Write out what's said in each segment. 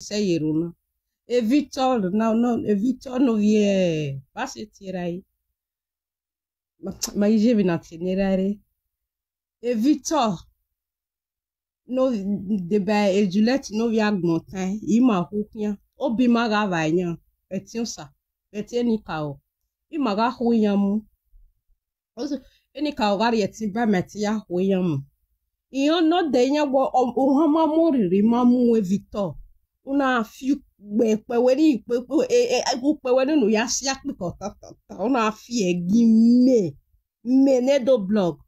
Sayeruna. E Victor, não, e Victor não vie. Passa tirar aí. Mas já vi na tinerare. E Victor, no deba e Juliette no via augmentin. Ima houknya. Obi maga vanyan. Etion sa. Etion ni kao. Ima ga hoyamu. Also, any kao gari eti ba metia hoyamu. Iyo no de nya wo ohama mori mamu e Victor. Una fiu pe weni pe weni no ya siak pe ko ta una fi egime mene do blog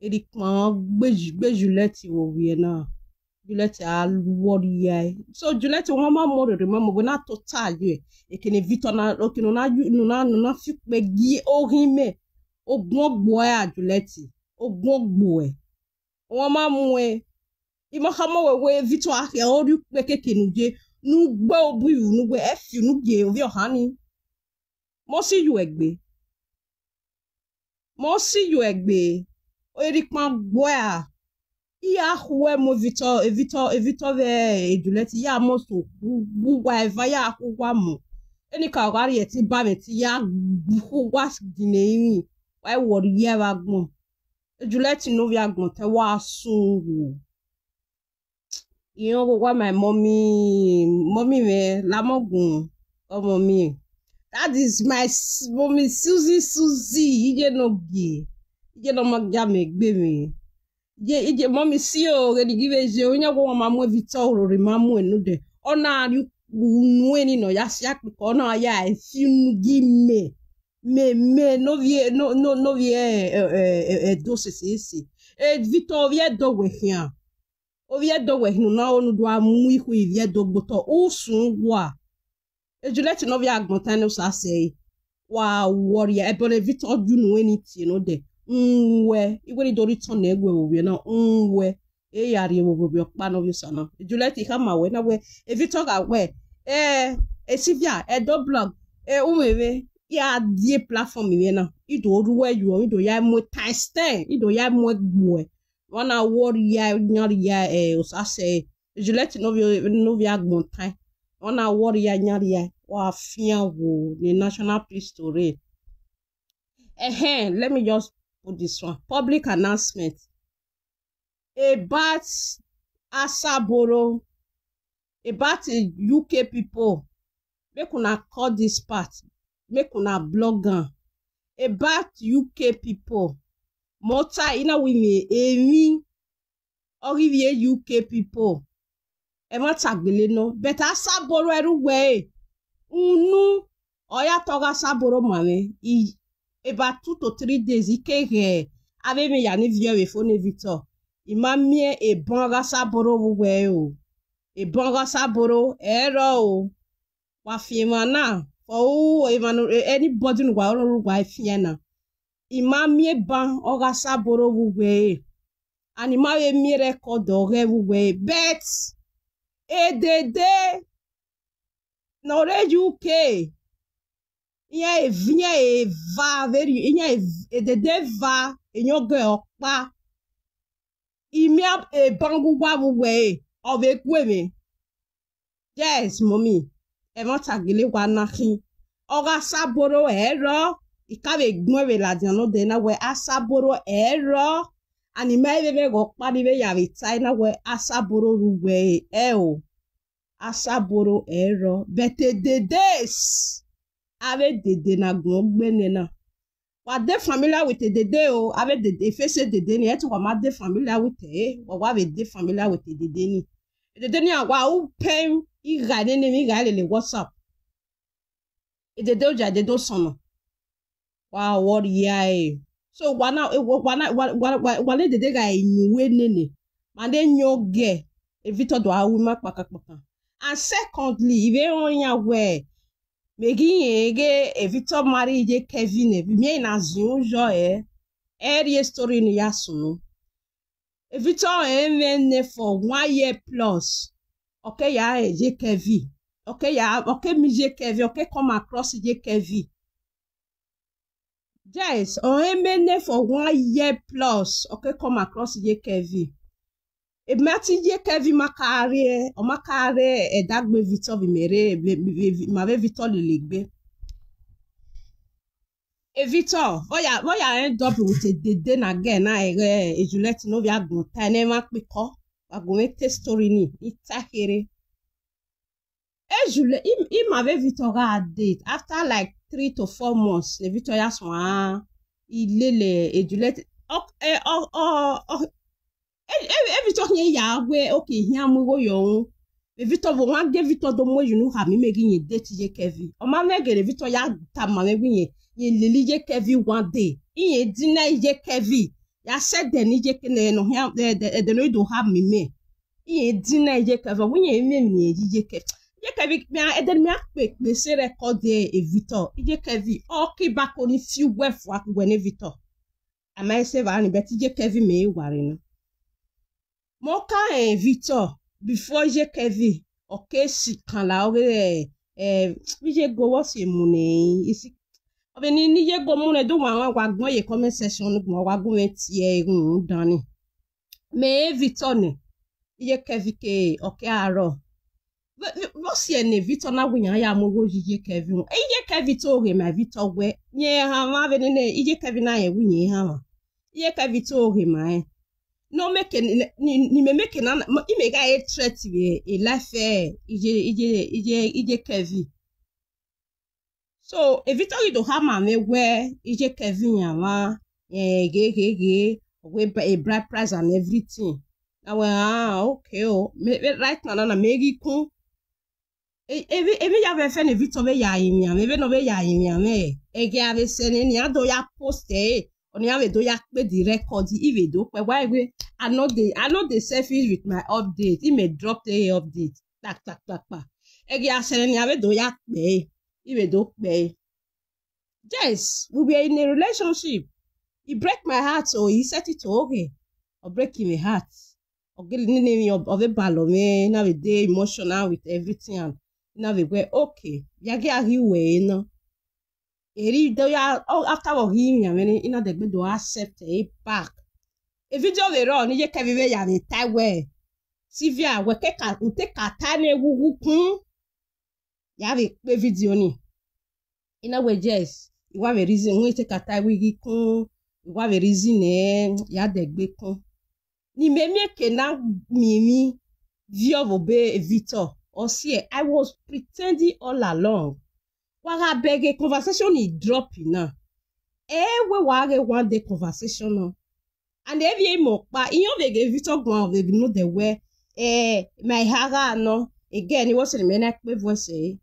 edi kan gbe Juliette wo wi na Juliette a wori ai so Juliette won ma mo re mo go na total ye e kene Victor na okino na fi pe gi orime ogbon gbo a Juliette ogbon gbo e won ma mu e ima hamo we Victor a ke ori pe kekenu je nu gbe obu nu gbe efi nu ge ovi ohani mo si you egbe eri pan gboa iya huwe mo Victor ve Juliette ya mo so bu wa eva ya huwa mo eni ka gari e ti ba me ti ya huwa dinemi wa wori ye wa gbon Juliette no vi agbon te wa sungu. You know what my mommy me lamogun oh mommy that is my mommy Susie ije no gi ije no magja me gbe me ije mommy si o re give je onya go mamu Victor ro re mamu enu de ona ri nu eni no ya sia pe ko na ya e fi nu gi me no vie do se e Victor vie do we hian ovie do we hinu na onu do amu ihu ivie do gboto usun wa e Juliette no via agbontan no sa say wa warrior e bole Victor dunu eni ti no de nwe igwe do return na egwe owie na nwe e yari wo bo pa no vi sana Juliette ka ma we na we e Victor ga we e Sylvia e do blog e umewe ya die platform we na ido ruwe you ido ya mo time ido ya mo gbo wana warrior nyari ya osase Juliette no vi agbontan wana warrior nyari ya wa fian wo the national priesthood let me just put this one public announcement about Asaboro about UK people make una call this part make una blog about UK people Mota ina wimi emi orivie UK people e ma tagbele no but Asaboro everywhere unu oya toga Asaboro mame about 2 to 3 days ikege ave me ya ni view we phone Victor imamie e bon Asaboro wuwe o e bon Asaboro ero o wa fiema na for anybody no wa fiena imamie ban oga Asaboro wuwe anima we mi record ore wuwe bet edede no re UK iya e va very iya edede va enyoge opa imi e ban wuwe ove kweme yes mommy e mo tagile wa nakin oga Asaboro ero ikabe gmowe la diano de na we Asaboro ero anima bebe go padi be ya vitai na we Asaboro ruwe o Asaboro ero bete dedes ave dede na gbe na wa de familiar with dede o ave dede face dede ni eto wa ma de familiar with wa be de familiar with dede ni wa u pen iga ni mi ga le WhatsApp dede o jade do sono wa warrior so wana dede ga enyiwe nene mande nyoge Victor do awu ma pakapaka and secondly ibe onya we megi ege Victor marry je Kevin e mi na zun jo area story ni yasunu Victor mene for 1 year plus okay ya je Kevin okay mi je Kevin okay come across je Kevin yes on mene for 1 year plus okay come across je Kevin e mati ye Kevin makare o makare e dagbe Victor bimere m'avait Victor le legbe e Victor voya end up with a dede na again na e Juliet no via gonta ne ma peko wa gomete story ni itahere e Juliet il m'avait Victor a date after like 3 to 4 months le Victor ya soin il est le Juliet Victor nye ya we okay hia mu wo yo Victor vo wan ge Victor do mo yunu ha mi megi nye date ye Kevin o ma mege Victor ya ta ma megi nye lili ye Kevin one day iye dina ye Kevin ya said de ni je kene no hia de no do ha mi me iye dina ye Kevin wo nye me ye Kevin me eden me pe se record e Victor ye Kevin o ki back on few we fo akwe Victor ama se va ni beti ye Kevin me ware no Moka Victor before je Kevin okay si kan la ore bi je go wo se mu ne isi obe ni je go mu ne do wa gbon ye comment section gbon wa gbon ti e run dan ni me Victor ne je Kevin ke okay aro wo se ne Victor na wuyan ya mo go je Kevin je Kevin to re ma Victor we nye ha ma be ne je Kevin na ye wuyan ha ma je Kevin to re ma no make ni me make na I me ga e threat we e life ije Kevin so if Victor you do have me where ije Kevin ya ma ge we a bride price and everything now okay me right now na me kun evi ya ve fe ne Victor we ya yin ya me no we ya yin ya me ge ave se ni ado ya post on ya we do ya pe the record if do pe why we I know the selfish with my update. He may drop the update. Tak. Egi asene ave do ya pe. He do pe. Yes, we were in a relationship. He break my heart, so he set it okay. Or breaking my heart. Or getting me of a ballo me. Now we day emotional with everything. And now we were okay. Yagi agi we no. Eri do ya after him ya me ina de do accept it back. E video we run ni je Kevin we ya ni taiwe Sylvia we ke ka ute ka ta na egugu kun ya we pe video ni ina we just iwa we reason we te ka ta wi kun iwa we reason ya de gbe kun ni me ke na mi view of be Victor or see I was pretending all along wa ga beg conversation is dropping now we wa ga one day conversation no and every mokpa inyo vege Victor gwan we know the way my haga no again it was in me na pe voice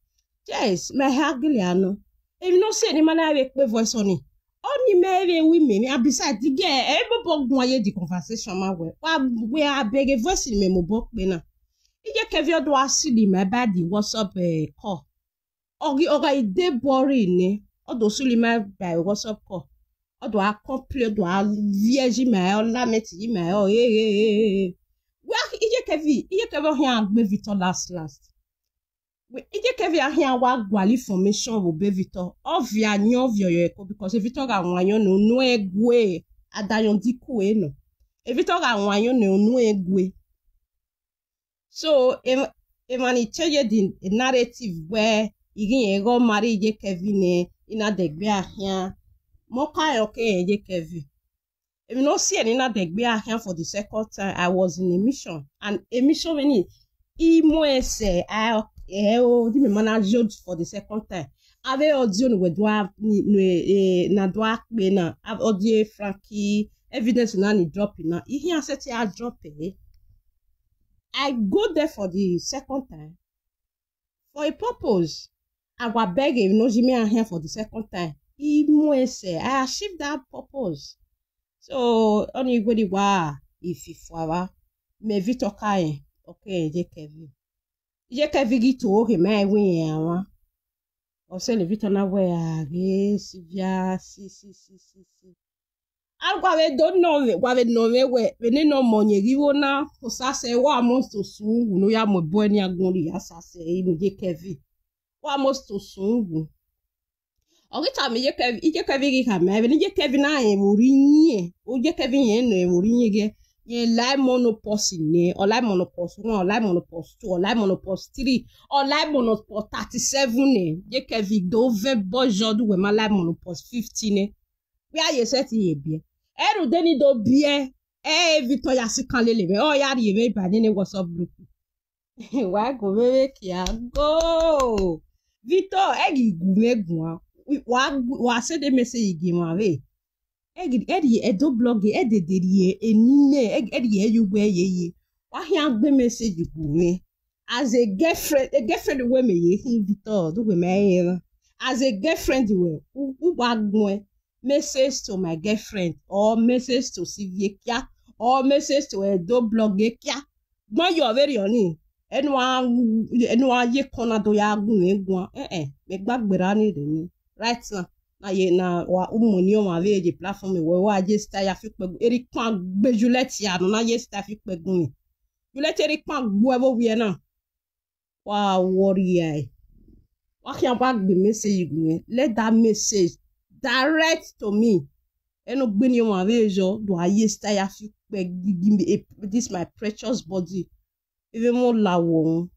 yes my haga no if no say ni mana we pe voice on ni me we me beside the girl everybody gwan ye the conversation ma we abeg voice ni me mo bo pe na ije Kevin do asili my body WhatsApp call oga ide boring ni odo suli my by WhatsApp call odo a complete do a vierge ma la meti ma wa ije Kevin hian gbe Victor last we ije Kevin hian wa gwali formation wo be Victor ovia nyo vio because Victor ga wanyo no egwe adayon diku no Victor ga wanyo no egwe so mani change the narrative where igin go marry ije Kevin ina de gbe hian Moka okay je Kevin. If you not see any na degbe here for the second time, I was in a mission. And a mission when he say I di me manager for the second time. Ave audio we do na do akbe na audio Frankie evidence na ni drop na. He said I drop it. I go there for the second time for a purpose. I was begging no Jimmy here for the second time. I achieved that purpose. So only go wa if me Victor kai okay je Kevin gitu okay me win yawa o se le Victor na we age Sylvia si algo we don't know we ne no monye giwo na o sa se wa must to sungu no ya mo bo ni agbon ri ya sa se ni je Kevin wa must to sungu Ogita me je Kevin ki ka me je Kevin na e muri yin o je Kevin yen no e muri yin ge ye live monopause ne or live monopause 1 or live monopause 2 or live monopause 3 or live monopause 37 ne ye ke video 20 bon jour we ma live monopause 15 ne we a ye set ye bien e ru deni do bien e Victor ya si kan lele me o ya ri me ba ni WhatsApp group wa go we ki a go Victor e gi gumegun wa se de message gi mo ave edi edo blog ede deri enime edi eyugbe yeye wa hia gbe message gume as a girlfriend we me ye hin Victor do we me as a girlfriend we wa gun message to my girlfriend or message to Siviekia or message to edo blog kia gbon yo very oni enu a ye kona do ya gun me gbagbera ni de ni right now na ye na wa umoni o ma ve de platform we wa je sta ya fi pegun eri kan gbe Juliet ya no na ye sta fi pegun Juliet eri kan gbo e bo wi na wa worry ai wa kian ba gbe message gun let that message direct to me eno gbe ni o ma ve jo do aye sta ya fi pegun this my precious body even more lawo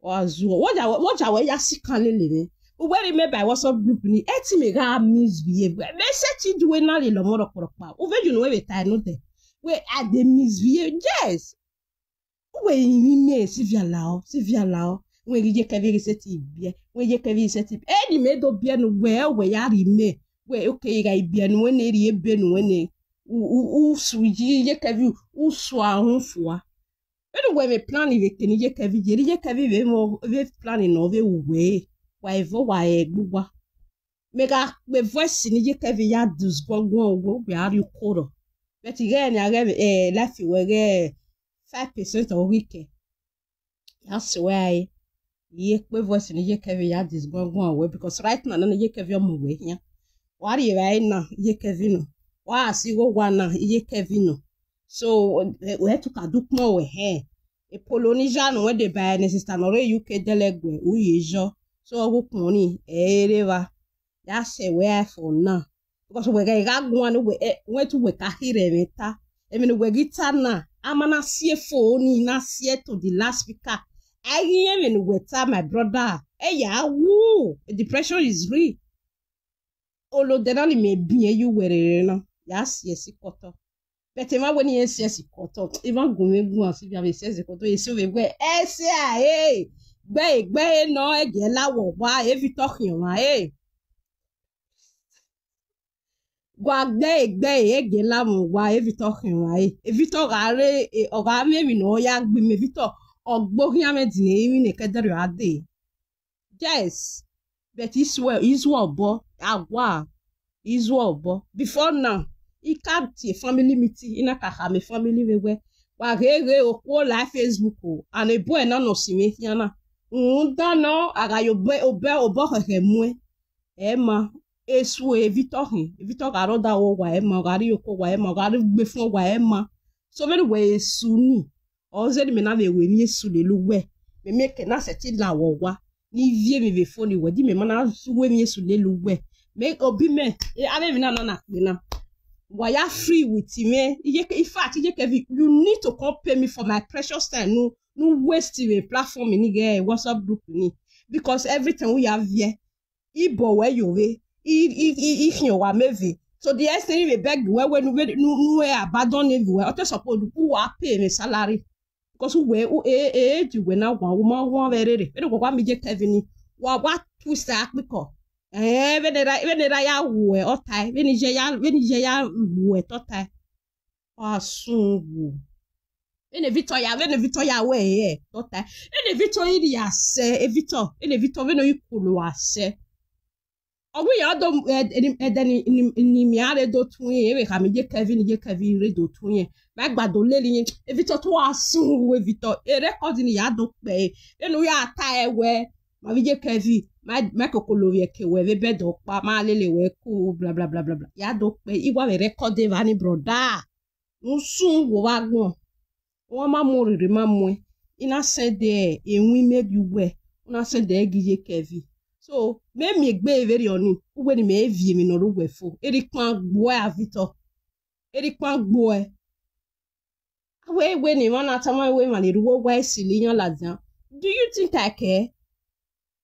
wa zuo what ja we ya sikan lele me we remember WhatsApp group ni eti me ga misbehave me se ti duwe na le lo mo ro pa o ve you know we tie no te we at the misbehave yes we ni me Sylvia lao we je ka vi seti bia we je ka vi seti eni me do bia no we ya ri me we okay ga bia no we na ri ebe no we ne u suji je ka vi u so ahun fua we me plan ni ke ni je ka vi we mo we plan no we wa evo wa egbugba mega be voice ni je kevi ya dus gbongbon owo we ari koro but again ya ge life we ge 5% of week that's why ye pe voice ni je kevi ya dus gbongbon owo because right now na je kevi omo we yan wa ri right now je kevi no wa si go wa na je kevi no so we to ka dukmo we e Polonia no we de ba ni sister no re UK delegwe u yejo so who money ereva ya say where for now because we ga gwan we to we ka hire meta e me we gita na amana sie phone na sie to the last speaker I even with my brother ya woo depression is real olo denali me bien you were na ya sie sikoto but ma when you sie sikoto even gun asi bi ave sie sikoto e si we gbe e se a gbe no ege lawo wa e Victor yan gwa gbe ege lawo wa e Victor yan e Victor are oga me no ya gbe me Victor ogbo yan me din e ni kedere ade yes but is well bo agwa is well bo before now e can't family meeting ina ka ha me family we wa rere okwo la Facebook and e boy na no si me yana no aga yo obo hemwe ema esu Victor garo da wo wa ema gari yoko wa ema gari gbe fun wa ema so many way esu ni o ze me na we mi esu le luwe me make na seti la wo wa ni vie me ve phone we di me na we mi esu le luwe me obi me ave mi na pe na wa ya free with me in fact you need to come pay me for my precious time no waste the platform ni get WhatsApp group ni because everything we have here ibo where you we if you wa meve so the extent we beg we no abandon everywhere o suppose who wa pay me salary because we we na wa very we go kwa mi je Kevin wa twist akpiko venera ya wo o tai venije ya wo to tai asungu ene Victor ya we to tai ene Victor iri ase Victor veno ikulu ase ogun ya do edeni ni mi are do tun yin we ka mi je Kevin re do tun yin ma gbado le yin Victor to asun we Victor e record ni ya do pe enu ya ta ewe ma vi je Kevin ma kokolo ye ke we be do pa ma lele we ku bla bla bla bla bla ya do pe iwa we record va ni broda nsun wo wa gbon won ma mo rire ma mo ina se de enwi maybe we una se de gije Kevin so me mi gbe very oni we ni me vie mi no ro we fo eri pan gbo a Victor eri pan gbo e we ni wana tama we mani ruwo wa isilinya ladian. Do you think I care?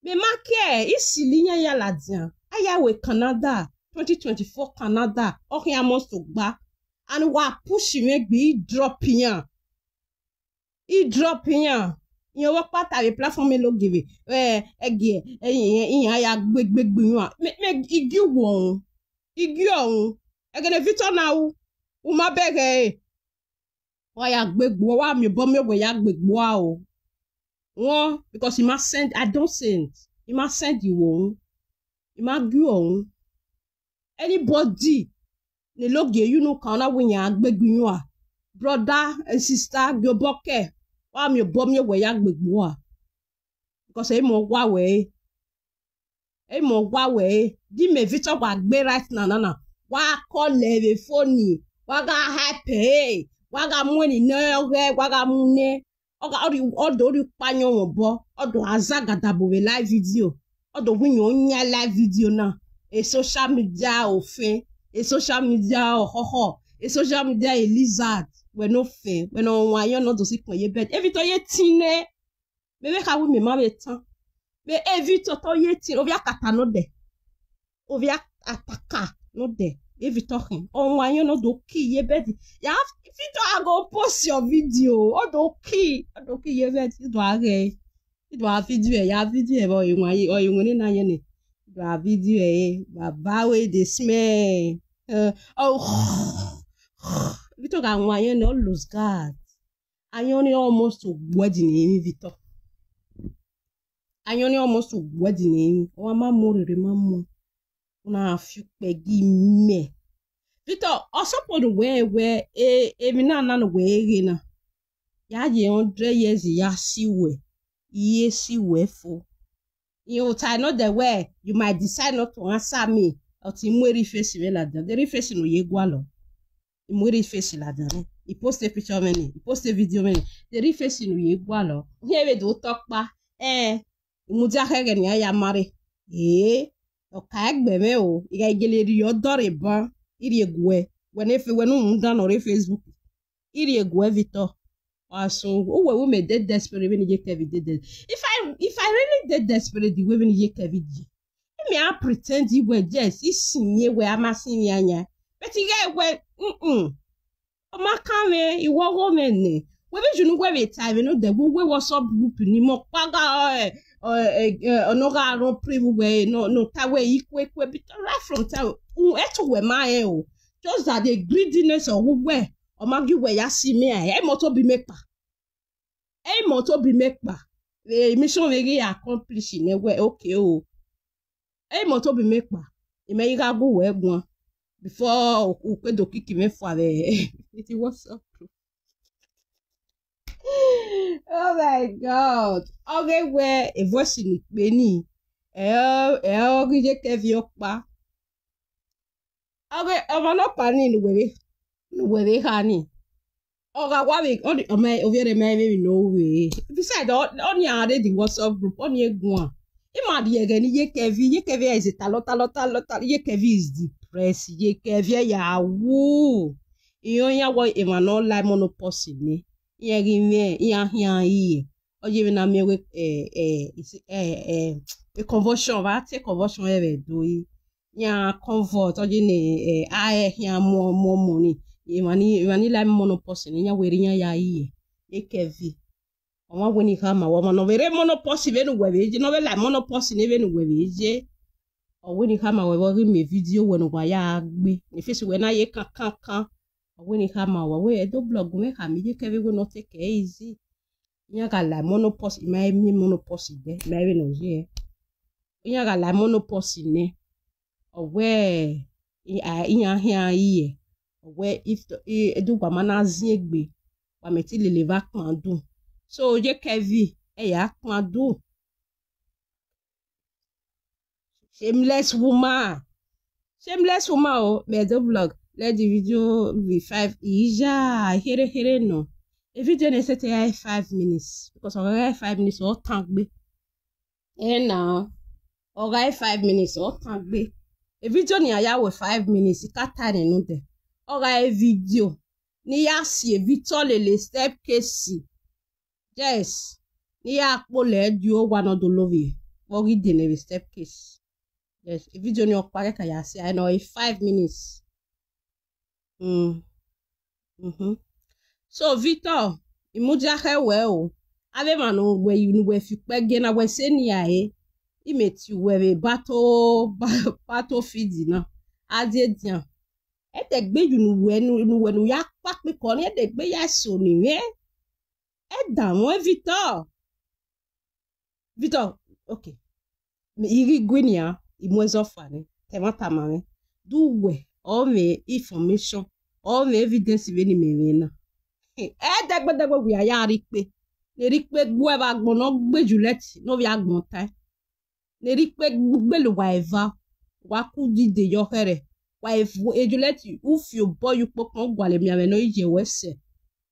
Me ma care isilinya ya ladian. Aya we Canada 2024 Canada. Okay, amos to gba. And wa push me be dropping ya. He dropping ya. You work part of the platform me lo give it. Again, ya big you. Me igi won. Igi on. Again, if it's on now, uma beg. Why ya big boy? Why me bomb me where ya big boy? One because he must send. I don't send. He must send you on. He must go on. Anybody, ne look you know can't win ya big you are. Brother and sister, go boke. Why me bomb me where ya big boy? Because I more way. I more way. Di me Victor wa gbe right now. Why call le phone? Why ga happy? Waga money no waga money odo ri panyo won bo odo azagada bo we live video odo win onya live video na e social media ofin e social media ohoho e social media e lizard we no fe we no wan yo no do si pon ye bed e vito ye tine me we ka wi me ma be tan me e vito to ye tin ovia kata no de ovia ataka no de if you talking on why you know do key ye bed you have if you don't go post your video or do key ye bed you do have video ya video boy you want or you want na ye ni do have video baba we dey smell if you talk and why you know lose guard and you only almost to wedding in Victor and you only almost to wedding in o ma mo remember una few pegi me Victor also for the way where me na way na ya je 100 years ya siwe ye siwe fo you I know the way you might decide not to answer me or to mweri face we la dan the face no ye gwa lo mweri face la dan he post a picture many he post a video many the face no ye gwa lo here we do talk pa mu ja kege ni ya mare okay, gbeme o iga igeleri yo dore ban iri egwe when un dan ore Facebook iri egwe Victor aso o we me dead desperate when you Kevin did if I really dead desperate the way when you Kevin me I pretend you were just isinye we amasin anya but you get we o ma kan we iwo wo me ne we be junu we time no de we WhatsApp group ni mo paga onoga ro prive no tawe ikwe right from time eto we ma o just that the greediness of we o ma gi we ya si me e moto bi mepa mission we accomplish ne we okay o e moto bi mepa e me yiga go we gbon before o pe do kiki me fo ave it was up. Oh my God. Okay, where a voice in Benny. Gije Kevin Okpa. Okay, I'm not planning the way honey. Okay, what we on my over the maybe no way. Besides, on your already WhatsApp group on your one. Imagine again, ye Kevin is a talota, ye Kevin is depressed, ye Kevin ya woo. You ya what Emmanuel like monopoly ne. Yeah, give me here. Or even a me with a conversion, what a conversion ever do. Yeah, comfort or you I hear more money. You money like monopoly in your wedding ya ye. Kevi. Or when you come a woman of very monopoly even where you know like monopoly even where ye. Or when you come a me video when wire me. If it's when I can't. When you come our way, do blog me have me Kevin will not take easy. Yaga la monopoly, my monopoly there, maybe no ye. Yaga la monopoly ne. Or where in here, or where if do Bamana Zigby, or Metili Levac man do. So ye Kevin, man do. Shameless woman, oh, me do blog. Let the video be 5 ija here no. A video ne set 5 minutes because I 5 minutes or tank be. And now or 5 minutes or tank be. A video ni aya with 5 minutes it can no de. Or video ni ya si Victor le step case yes ni ya pole dio one do love ogi de le step case yes video ni opare ka ya si I know 5 minutes so Victor imuja hewe o ave manu we you we fi pege na we se ni ae imeti we bato feed na ade dian ete gbe you nu we ya pa pe ko ni ete gbe ya so ni we e da mo Victor okay me iri gwinia imwezo fane temata mame do we all me information all me evidence we ni me na dagbe we aya ri pe ne ri pe gbo e ba gbon no gbe Juliet no bi agbon tai ne ri pe gbe lo wa eva wa ku dide yo here wa e Juliet if you boy you pokon gwale mi ame no ije wese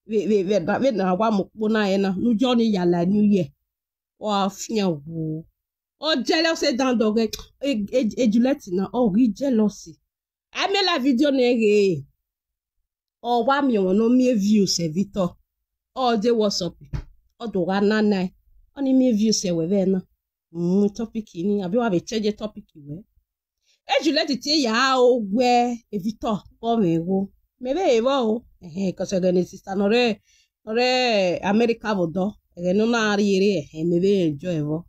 we na wa mo pona e na nu jo ni yala new year wa fian wo o jealous dan doge e Juliet na o ri jealousy I me la video nege o wa mi won no mi view se Victor o de WhatsApp o do ga nana oni mi view se we be na topic ni abi wa be change topic we e Juliet ti ya o gbe e Victor o me wo me be wo ko se ga ni sister no re America bodo e no na ri ere me be enjoy wo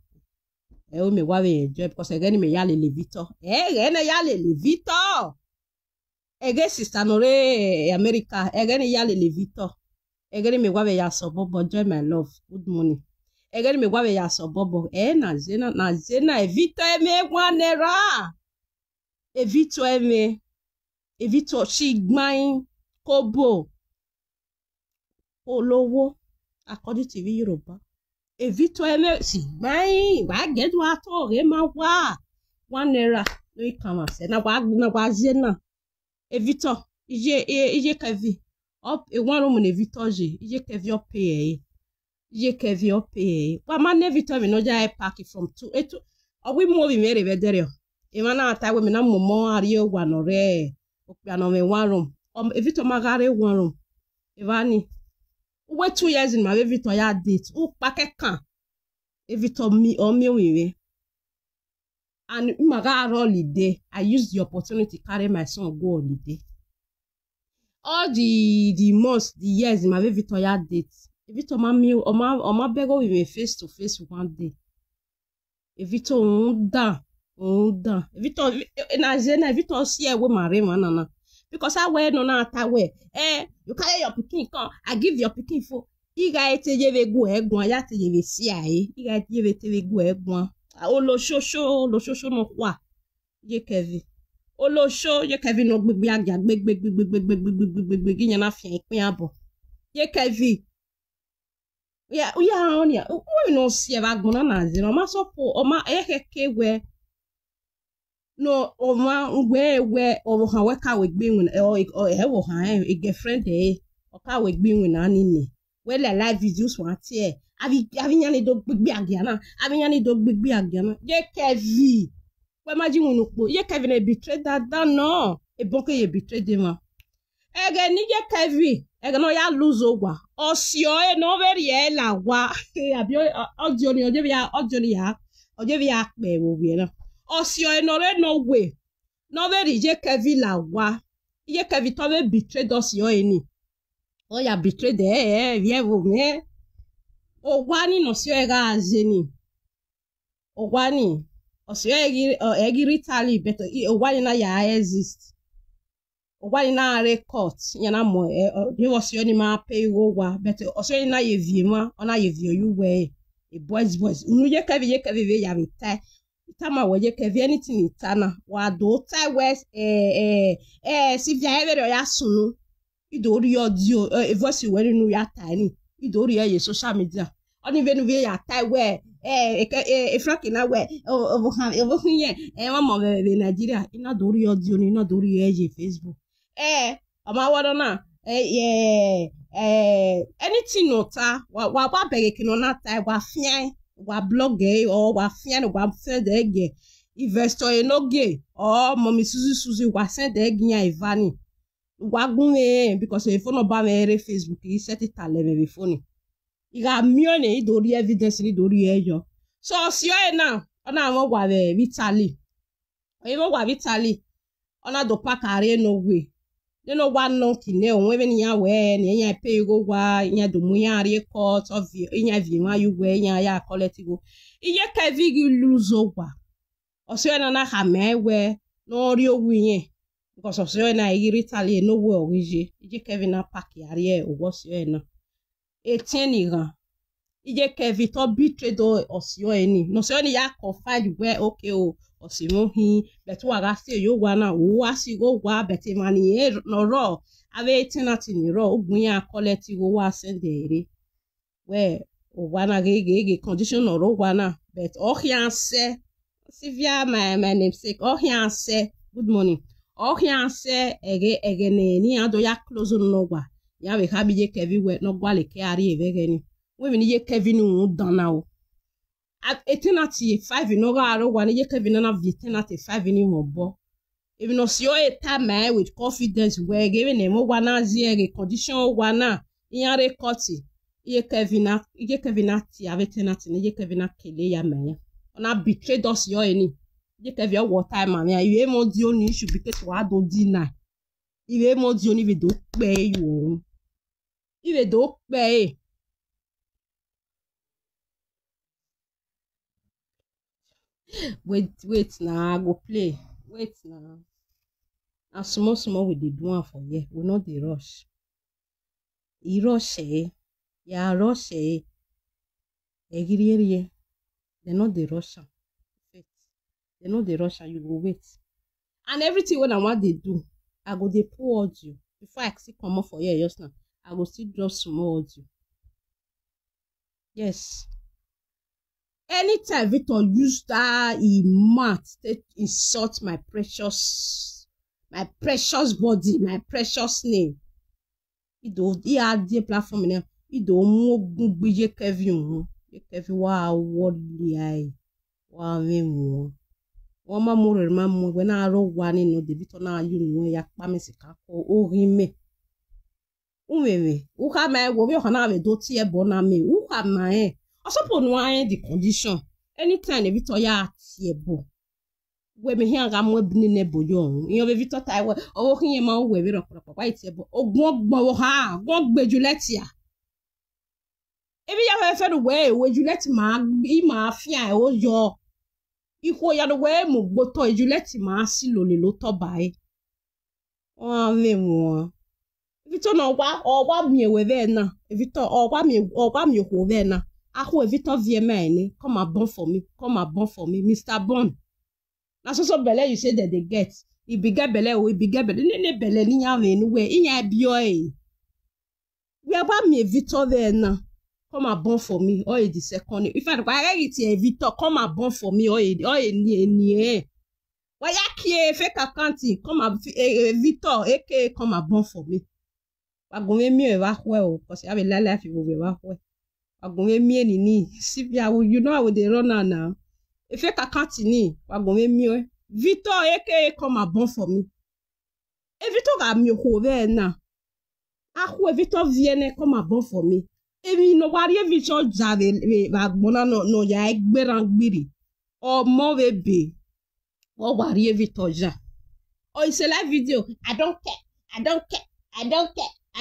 e o me wa be enjoy because again me ya le Victor na ya le Victor ege sister no re America ege ni ya le Victor ege ni me gwa be ya so bobo joy my love good morning ege ni me gwa be ya so bobo na zena e Victor me gwa nera e Victor shi gbain kobo olowo according to Yoruba e Victor me shi gbain wa gedu ato re ma wa 1 naira no ikama se na wa zena e Victor ije kevi op e one room ne Victor je ije kevi op wa ma ne Victor mi no ja e park from 2 to owi mo bi mere be dere e ma na ata we mi na momo ari o wa no re o pia no me one room e Victor ma gare one room e vani we 2 years in my Victor ya date o pa kekan e Victor mi o mi we and maga holiday I used the opportunity to carry my son go holiday all the months the years in my Victoria date Victor mami o ma bego with me face to face one day Victor on Victor na zena Victor see we marry manana because I wear no na ta we you carry your pikin come I give your pikin for iga eteje we go egbon ya teje we si aye iga eteje we te we go egbon olosho no wa ye kevi olosho ye kevi no gbegbe agya gbegbe ginya na fian ipin abo ye kevi ya on ya we no see ba gbona na zero ma so po o ma ekeke we no o ma we o ha we ka we gbewun e wo ha e girlfriend o ka we gbewun na ni we le live videos wan tie abi nyane do gbegbe agiana ye kevi we ma ji wonu po ye kevi na betray that no e bon ke ye betray de ma ege ni ye kevi ege no ya lose ogwa osio e no veri e la wa abi ojo ni ya pe wo bi na osio e no re no we no veri ye kevi la wa ye kevi to be betray dosio e ni o ya betray de vie wo me ogwani no sio ega azeni ogwani osio egi ritali beto ogwani na ya exist ogwani na record yana mo de osio ni ma pay ogwa beto osio na ye vie ma ona ye vie you we e boys unu ye kevi we ya vitai itama we ye kevi anything itana wa do tai west si via evere ya sunu idori audio voice we nu ya tani idori ye social media oni venu we ya tai we Frank na we obohunye wa mo be Nigeria ina dori audio ni ina dori ye Facebook ama wado na anything nota wa bege kino na tai wa fian wa blog or wa fian wa send ege investor enoge or mommy suzu wa send ege ya ivani Wagume because if no ba me Facebook he set it tale me phone. Iga mione idori evidence ni dori ejo. So si o na ona mo gwa be Vitali. O mo gwa Vitali. Ona do pa kare no we. They no one no kine onwe be nya we ni nya pay go gwa nya do mu ya re court of nya vi ma yu we nya ya collect go. Iye ka vi gi lose ogwa. O so na ha me we no ri owu yen. Because of so na Vitali no we orije. Ije Kevin na pack yare o wo so na. Etienne ran. Ije Kevin to betray do osio eni. No so ni ya confide where okay o osimo hin but wa ga se yo wa na o wa si go wa but mani e no ro ave tenati ni ro ogun ya collect go wa send ere we o wa na ge condition no ro wa na but o hianse Sylvia my namesake o hianse good morning o hianse ege ni ado ya close no gwa ya we ha bi je Kevin we no gwa le ke ari eve geni we mi ni je Kevin nu dan na o etenati 5 no ga aro wa ni je Kevin na etenati 5 ni mo bo even no si o eta mai with confidence we giving him wa na zie condition wa na yan rekoti je Kevin ti ave etenati ni je Kevin kele ya mai ona betray dos yo eni je Kevin what time am ya iwe mo di oni should be to ado deny iwe mo di oni we do pe yo iwe do pe wait now I go play wait now and small we dey do am for here we no dey rush e rush ya rush egiriere they no dey rush am wait they no dey rush am you go wait and everything wey I want dey do I go dey pull audio before I still comot for here just now I go still drop small audio yes. Anytime Victor use that mouth to insult my precious body, my precious name. He had the platform now. He don't move je Kevin wa worry ai. Wa me Wa ma mo re ma mo we na ro wa ni no de Victor na you no ya pa me sika ko o ri me. Umewe, u ka ma wo bi ho na we do tie bo na me. U ka ma also no the condition anytime Victor ya tiebo we me here ga mo bini ne boyo yan be Victor tai we owo kin yen ma we ro papa tiebo ogun ogbo ha gon gbeju letia ebi ya fe do we Juliet ma I ma fia o yo iko ya do we mo gboto Juliet ma si lo le lo to bai o me mo Victor no wa mi we ve na Victor o wa mi ho ve na Aho Victor Viemene, come a bon for me, Mr. Bon. Na so belle you say that they get. He bigger belle, we bigger belle. Ne belle ni ya we anywhere. Inya bio we about me Victor there now. Come a bon for me. Oh, the second. If I it Victor, come a bon for me. Oh, ni. Why ya kie fake account? Come a Victor, aka come a bon for me. Wa go me mi e wa hwe o, because I be life you we wa hwe. Wagonwe mie ni Sylvia you know how they run now if you account ni wagonwe mie Victor aka come a bon for me e Victor ga mi ho ve na aho Victor viene come a bon for me e mi no wari Victor jave wagbona no ya egberan gbiri o mo we be o wari Victor ja o it's a live video I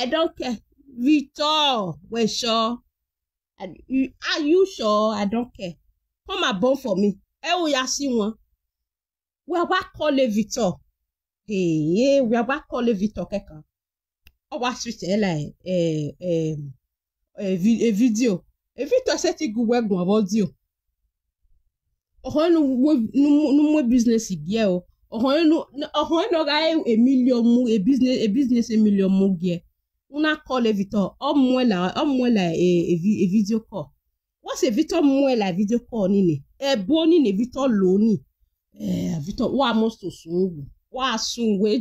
don't care Victor we sure are you sure? I don't care. Come a bon for me. We are seeing one. We are back calling Victor. Hey, we are back calling Victor Keka. Oh, what's with like a video. A Victor said he go work about you. Oh, no business again. Oh, no guy a business a million more gear. Una call Victor omwela a video call. What's a Victor mwela video call nini? Boni ne Victor loni. Victor wa most to sungu. Wa sungu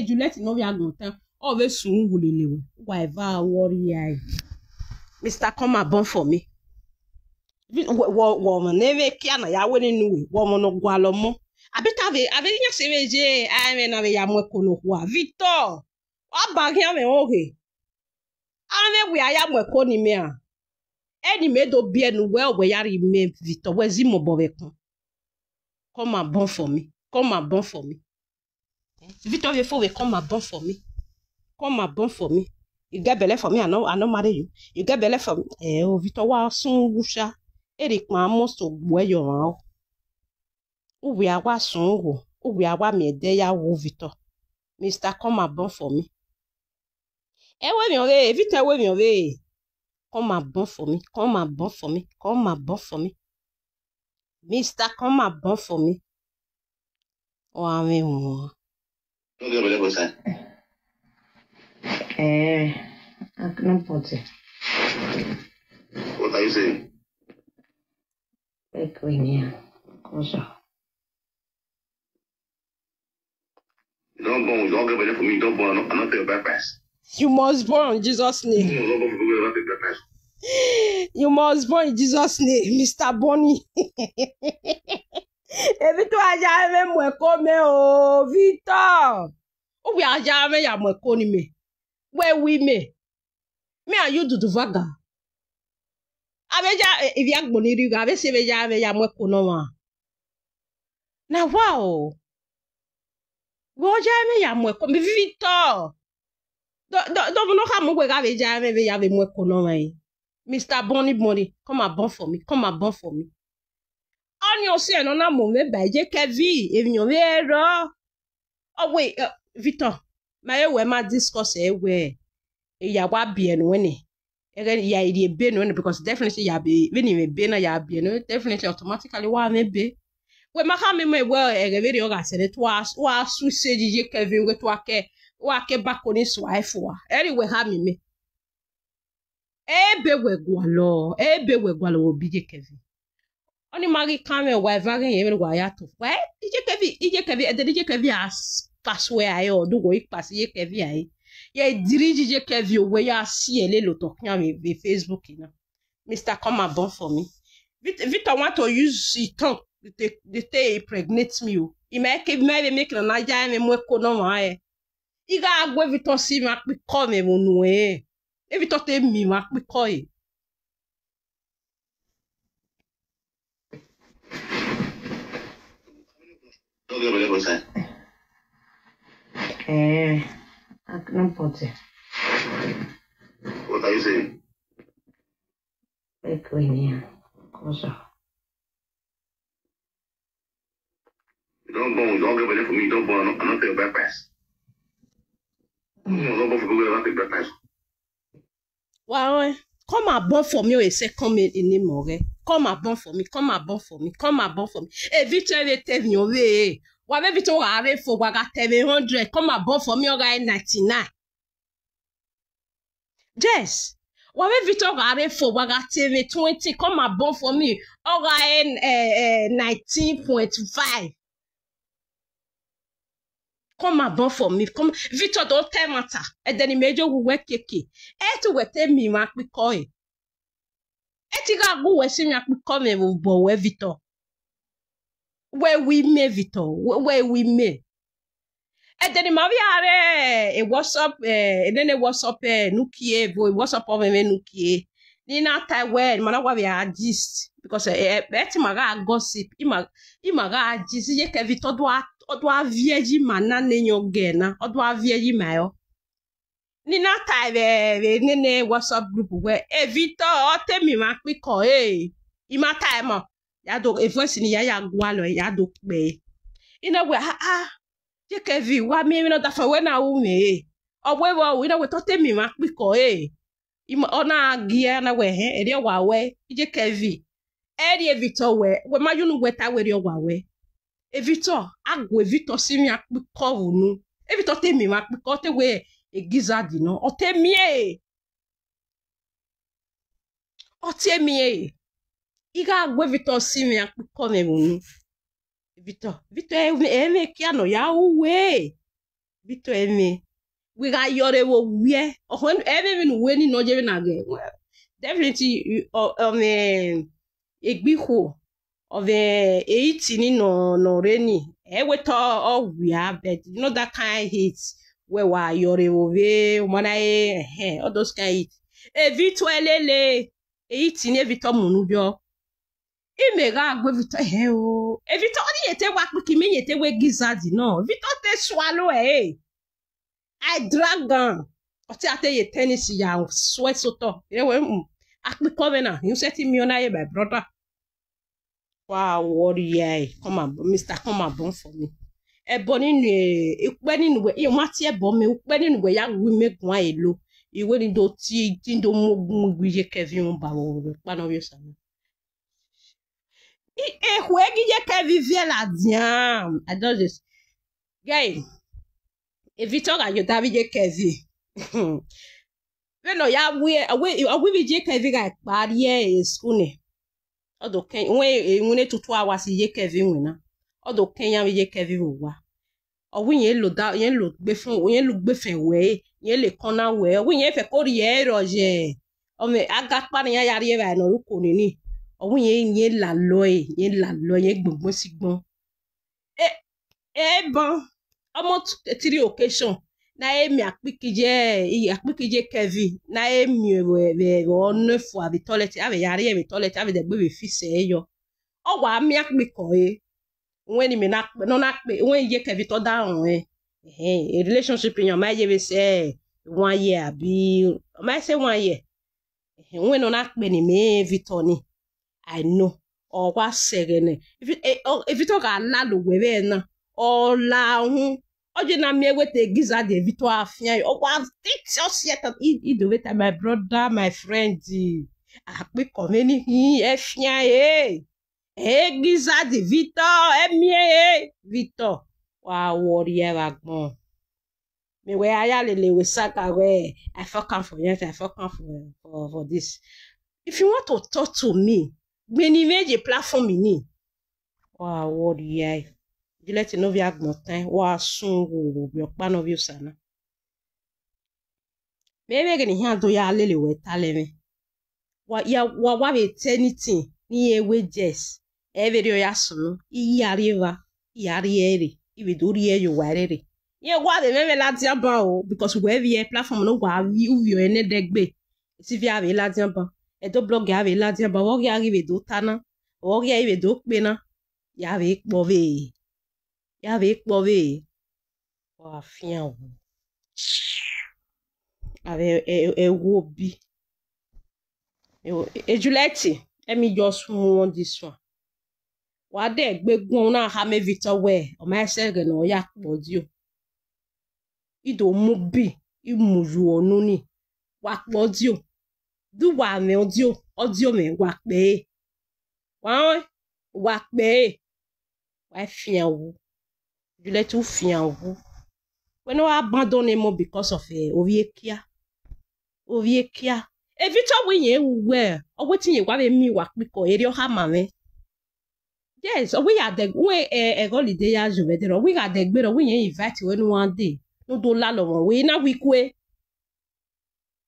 Juliet no we aguntan. O we sungu lelewe. Wa eva worry ai. Mr. Come a bon for me. Wo neve kia na ya we ni wo mo no gwa lo mo. Abeta ave nya seveje ai me na we ya mo kono kwa Victor. Abagia me oge. Ame we aya mwe ko ni me a. Eni me do bien well we yari me Victor we zimo bovekon. Come and bon for me. Come and bon for me. Victor before we come and bon for me. Come and bon for me. You get belly for me, I know marry you. You get belly for me. Oh Victor wa sun wusha. Eric ma most of where you are. Oh we are wa sun wo. Oh we are wa me de ya wo Victor. Mr. Come and bon for me. We mi ore, Victor we mi ore. Come and bon for me. Come and bon for me. Come and bon for me. Mr. Come and bon for me. Oh, I mean, I can't put it. What are you saying? Like when you go. You don't get ready for me, don't born, I'm not your bad pass. you must born in Jesus' name. You must born in Jesus' name, Mr. Bonnie. Victor aja me mweko me o Victor. O we aja me ya mweko ni me. Where we me and you do vaga. Abeja if ya gboni ri ga be se beja me ya mweko no wa. Na wow. Wo aja me ya mweko me Victor. Do no ha mo we ga beja me ya be mweko no wa. Mr. Bonnie, come and born for me. Come and born for me. On your say no na mo me ba je Kevin e mi o ro. Oh wait, Victor. My we ma discuss we ya wa bien wene. Ya ide be no because definitely ya be when you be na ya be no definitely automatically wa me be. We ma ha me well video ga se to wa su se je Kevin we to ake wa ke bakoni so ifo. Anyway ha me. Ebe we gwalo obi je Kevin. Oni magi kame wa vage yeme wa ya to. We ije Kevin e DJ Kevin as pass where ayo do go pass ye Kevin ai. Ye dirige je Kevin we ya si ele lo to kan me Facebook na. Mr. Come and born for me. Victor want to use it tongue they pregnant me o. I make na ja me mo ko no ma e. Iga agwe Victor si ma pe ko me mo nu e. E Victor te mi ma pe ko e. Don't get ready for that. I can't put it. What are you saying? Like when you go. You don't get ready for me, don't born, I'm not your bad pass. Don't go for Google, I'm not your bad pass. Wow, come and born for me o se come in anymore. Come and born for me, come and born for me, come and born for me. E Victor le te mi o we. Wa be Victor are for wa ga 700, come and born for me o ga 99. Yes. Wa be Victor are for wa ga 20, come and born for me o ga 19.5. Come and born for me. Come Victor don't tell matter. And then major will work keke. To we tell me ma pe ko e. Ti ga go we si mi pe ko me bo we Victor. Where we me Victor. Where we me. And then ma vi are e WhatsApp and then WhatsApp nukie boy WhatsApp o me nukie. Ni na tai we ma na wa bi gist because ti ma ga gossip. I ma ga gist ye ke Victor do avieji mana nenyo gena odo avieji mayo ni na time nene WhatsApp group where Victor o temi ma pe ko ima time ya do e voice ni ya gwa lo ya do pe ina we je Kevin wa mi no da fa we na wu me ogwe wo ina we to temi ma pe ko ima ona gia na we e de wa we je Kevin e Victor we ma yunu we ta we de wa we Victor agwe Victor si mi akpiko wunu Victor te mi akpiko te we egiza di no o te mi iga agwe Victor si mi akpiko me wunu Victor eme kia no ya uwe Victor eme we ga yore wo wie o eme mi we ni no je na ge definitely egbiho of the 18 no reni we to we have but you know that kind of hate we wa yore ove umana all those kind evito elele eitine evito munubio imega agwe vito o evito oni yete wa piki me yete we gizadi no vito te swallow I dragon oti ate ye tennis ya sweat soto ewe akpi covenant you set me on my brother wow warrior come on Mr. come on for me eboni ni ikpe ni we e mati ebo me ukpe ni we ya wi me gun elo iwe ni do ti do mo gbiye Kevin ba wo pa no yo sana e huegi Kevin vie la diam I don't just guy e Victor ga yo David Kevin no ya we je Kevin ga pari e school odo ken we tutu awasi ye Kevin wina odo ken ya ye Kevin wa owi yen lo da yen lo gbe fun we yen le kona we owi yen fe ko ri e roje o me agapa ni ya ri e ba no ruko ni owi yen la lo yen gbongbon sigbon bon omo 3 occasion na emi akpikije Kevin na emi we o 9 fois avec toilette avec yari avec toilette avec de gbe fi se yo o wa mi akpiko when me na no na when ye Kevin to down a relationship in your mind you say 1 year be I say 1 year when no na akpe ni me Vitoni I know or wa segene if you talk ala lo we be na o la hu oje na me wete giza de Victor afian o wa teach us yet he do it my brother my friend akpe komeni e fian giza de Victor emie Victor wa warrior agbon me we aya lele we saka we I feel confident I feel confident for this if you want to talk to me many major platform ni wa warrior you let know via agbontan wa sun wo bi opa no vi usana me be gani han do ya lele we taleme wa be anything ni ewe jess e video ya sunu iyi ariva yari ere ibe do ri eyo warere ye wa de me la ti aba o because we vie platform no wa uvio ene degbe si via be la ti aba e do blog ya be la ti aba wo ya ri do tana wo ya ibe do pe na ya be po ve wa fian o ave wo bi Juliette let me just want this one wa de gbegun na ha me Victor we o ma se ge no ya podio ido mu bi imuju onu ni wa podio du wa me audio me wa pe wa fian wo Juliette ou fian wo when we abandon mo because of oviekia e Victor we yen we o wetin ye wa be mi wa piko eri o ha mame yes we are the we holiday ya je vedero we are the gbero we yen invite when one day no do la lo we na we kwe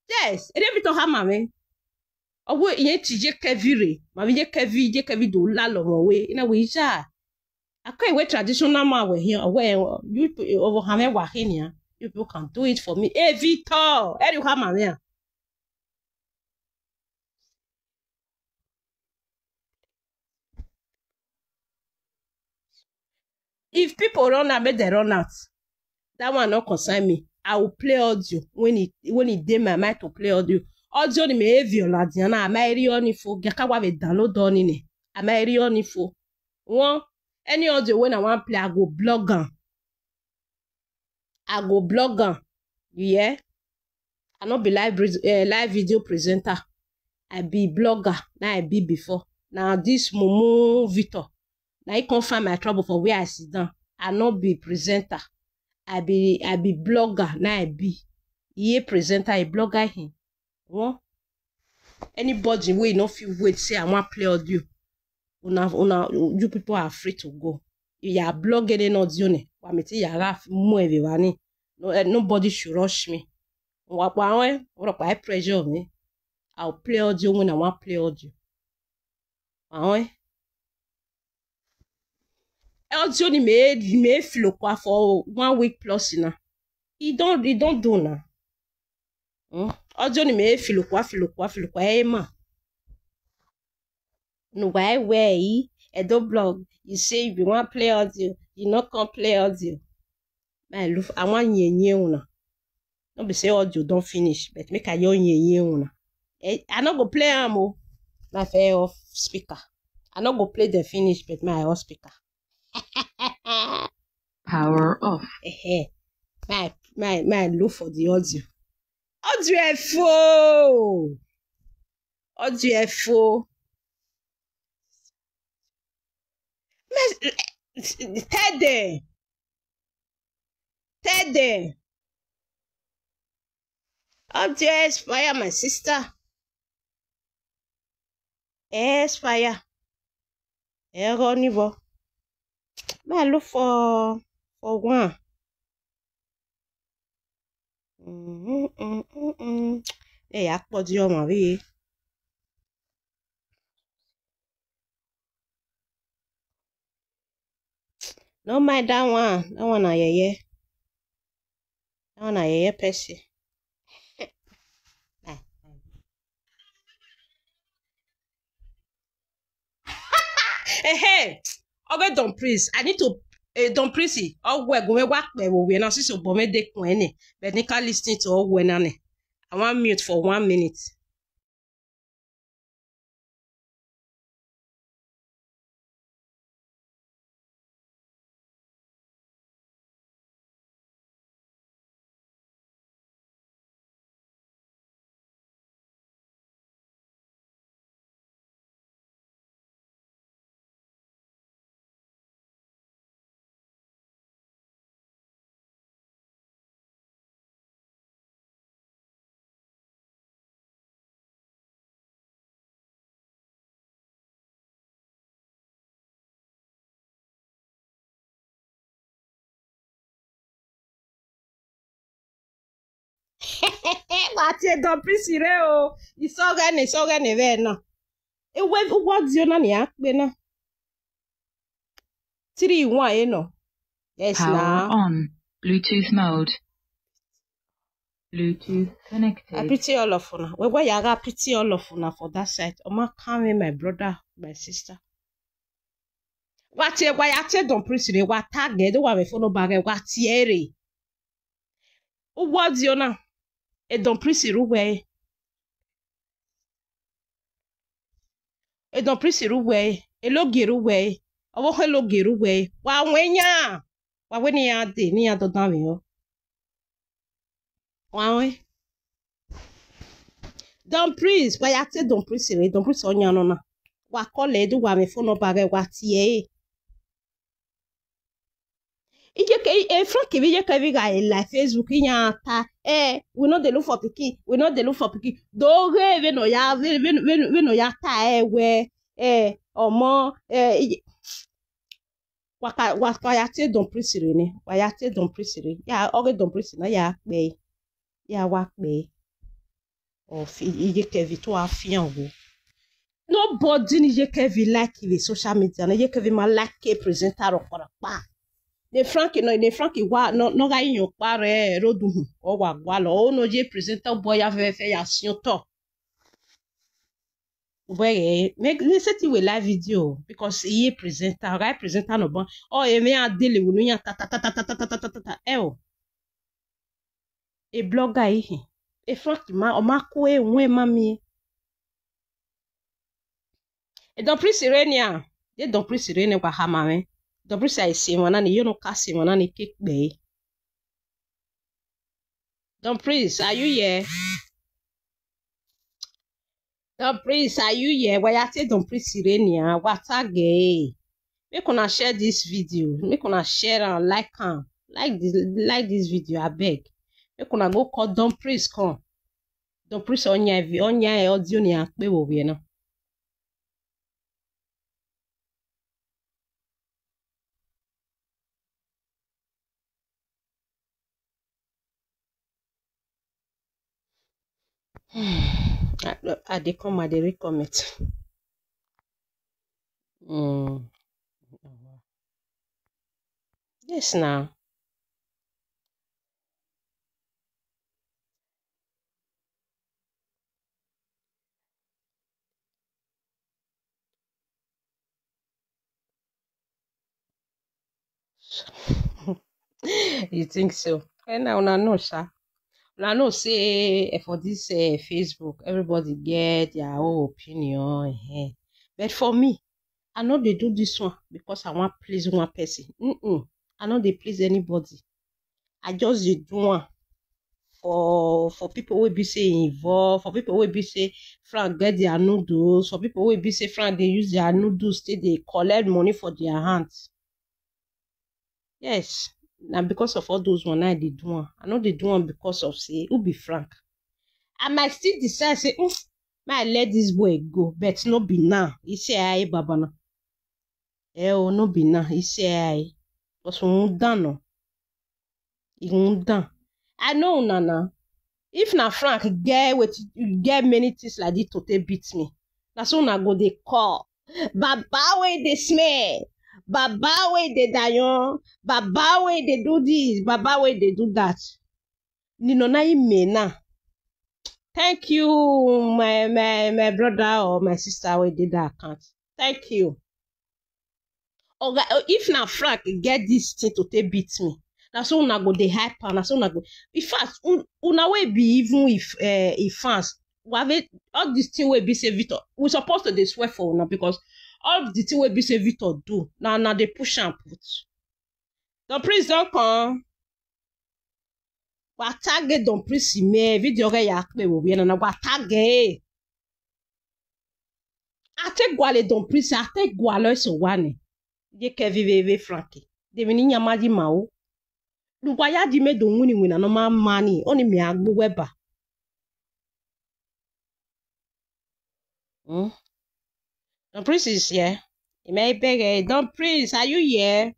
yes eri Victor ha mame o we yen ti je Kevin ma bi je Kevin do la lo we na we ja akai we traditional man we here we you over ha me wa henia you people can do it for me Victor eri ha mame if people run out, they run out. That one not concern me. I will play audio when it dey my mind to play audio. Audio ni me viola diana. Am I real info? Gaka wa be download on it. Am I real info? One any audio when I want play, I go blog am. Yeah. I not be live video presenter. I be blogger. Now I be before. Now this Momo Victor. Now I confirm my trouble for where I sit down. I not be presenter. I be blogger. Now I be. Ye presenter, a blogger him. One. Anybody wey no feel wait say I want play audio. You people are free to go. You are blogging in audio ne. Wa me ti yara mo everyone. No nobody should rush me. What pressure me? I'll play audio when I want play audio. Audio ni me flow kwa for 1 week plus na. He don't do now. Audio ni me filo kwa ema. No why where Edo blog. You say if you want play audio, you not come play audio. Man, look, I want ye una. Don't be say audio don't finish, but make a young ye una. I not go play amo. My fair off speaker. I not go play the finish, but my off speaker. Power off. My look for the audio. Audio faux. Tede. Audio expire, my sister. Expire. Error niveau. I look for one. Hey, I put you on my way. No mind that one. That one a Pessy. Hey, okay, don't please. I need to don't please. Oh, we're going back where we're not so bomb de quene, but Nika listening to all when I want mute for 1 minute. Mate don't please o. It's organ event. E what's your nani akbena? 3 1 no. Yes Power now. on. Bluetooth mode. Bluetooth connected. I pity all of una. Where you got pity all of una for that side. Oma come my brother, my sister. What why I said don't preach it? What target? Do we follow bag? What tiere? What's your na? E don't preach it way. E don't preach it way. E lo giru way. Owo hello giru way. Wa wenya. Wa weni ya de ni ya do dan mi o. Wa we. Don't preach. Why I said don't preach it? Don't preach onya no na. Wa call e do wa me follow bag wa tiere. Frank Ije Kevin guy like Facebook inya ta we know they look for pikin do we no ya we no ya ta we omo waka ya te don prisiri ni wa ya te don prisiri ya oge don prisiri na ya pe ya wa pe of Ije Kevin to afian wo nobody ni Ije Kevin like the social media na Ije Kevin ma like presenter okora pa the Frank wa no ga yin pare rodun o wa gwa lo o no je presenter boy afefe ya sion to we make listen to we live video because he presenter no bon o e me adele wo yan ta o e blogger yi e Frank ma o ma ko e won e mami e don prisirenia de don prisirenia kwa hamame Don't say Simona ni you no ka Simona ni kick be. Don't please, are you here? Don't please, are you here? Why I say don't please Sirenia? What again? Make una share this video. Make una share and like this video. I beg. Make una go call don't please come. Don't please onya audio ni akpe wo we na. I dey come, I dey recommit. Yes, now. You think so? And now una know, sha. Una know say for this Facebook, everybody get their own opinion. But for me, I know they do this one because I want please one person. I know they please anybody. I just dey do one for people will be say involved, for people will be say Frank get their noodles, for people will be say Frank they use their noodles till they collect money for their hands. Yes, now because of all those one I did do one. I know they do one because of say who be Frank. I might still decide say, might let this boy go, but no be now. He say I babana. No be now. He say I. Because we won't done no. He won't done. I know Nana. If na Frank get many things like this to take beat me. That's when I go they call. Baba way they smell. Baba way they dayon. Baba way they do this. Baba way they do that. Nino na ime na. Thank you, my brother or my sister who did that account. Thank you. Okay, if na Frank get this thing to take beat me, that's when I go the hype and that's when I go. In fact, una will be even if fans, all this thing will be say Victor. We supposed to swear for una because all the thing will be say Victor do. Now they push and put. The priest don't come. Wa target don prisi me video ga ya pe wo bi na wa target ate gwale don prisi ate gwale so wane je ke vive Frankie de mi nya maji mawo lu wa ya di me don wuni wina no ma mani oni mi agbo weba Don prisi is here e me beg Don Prince, are you here?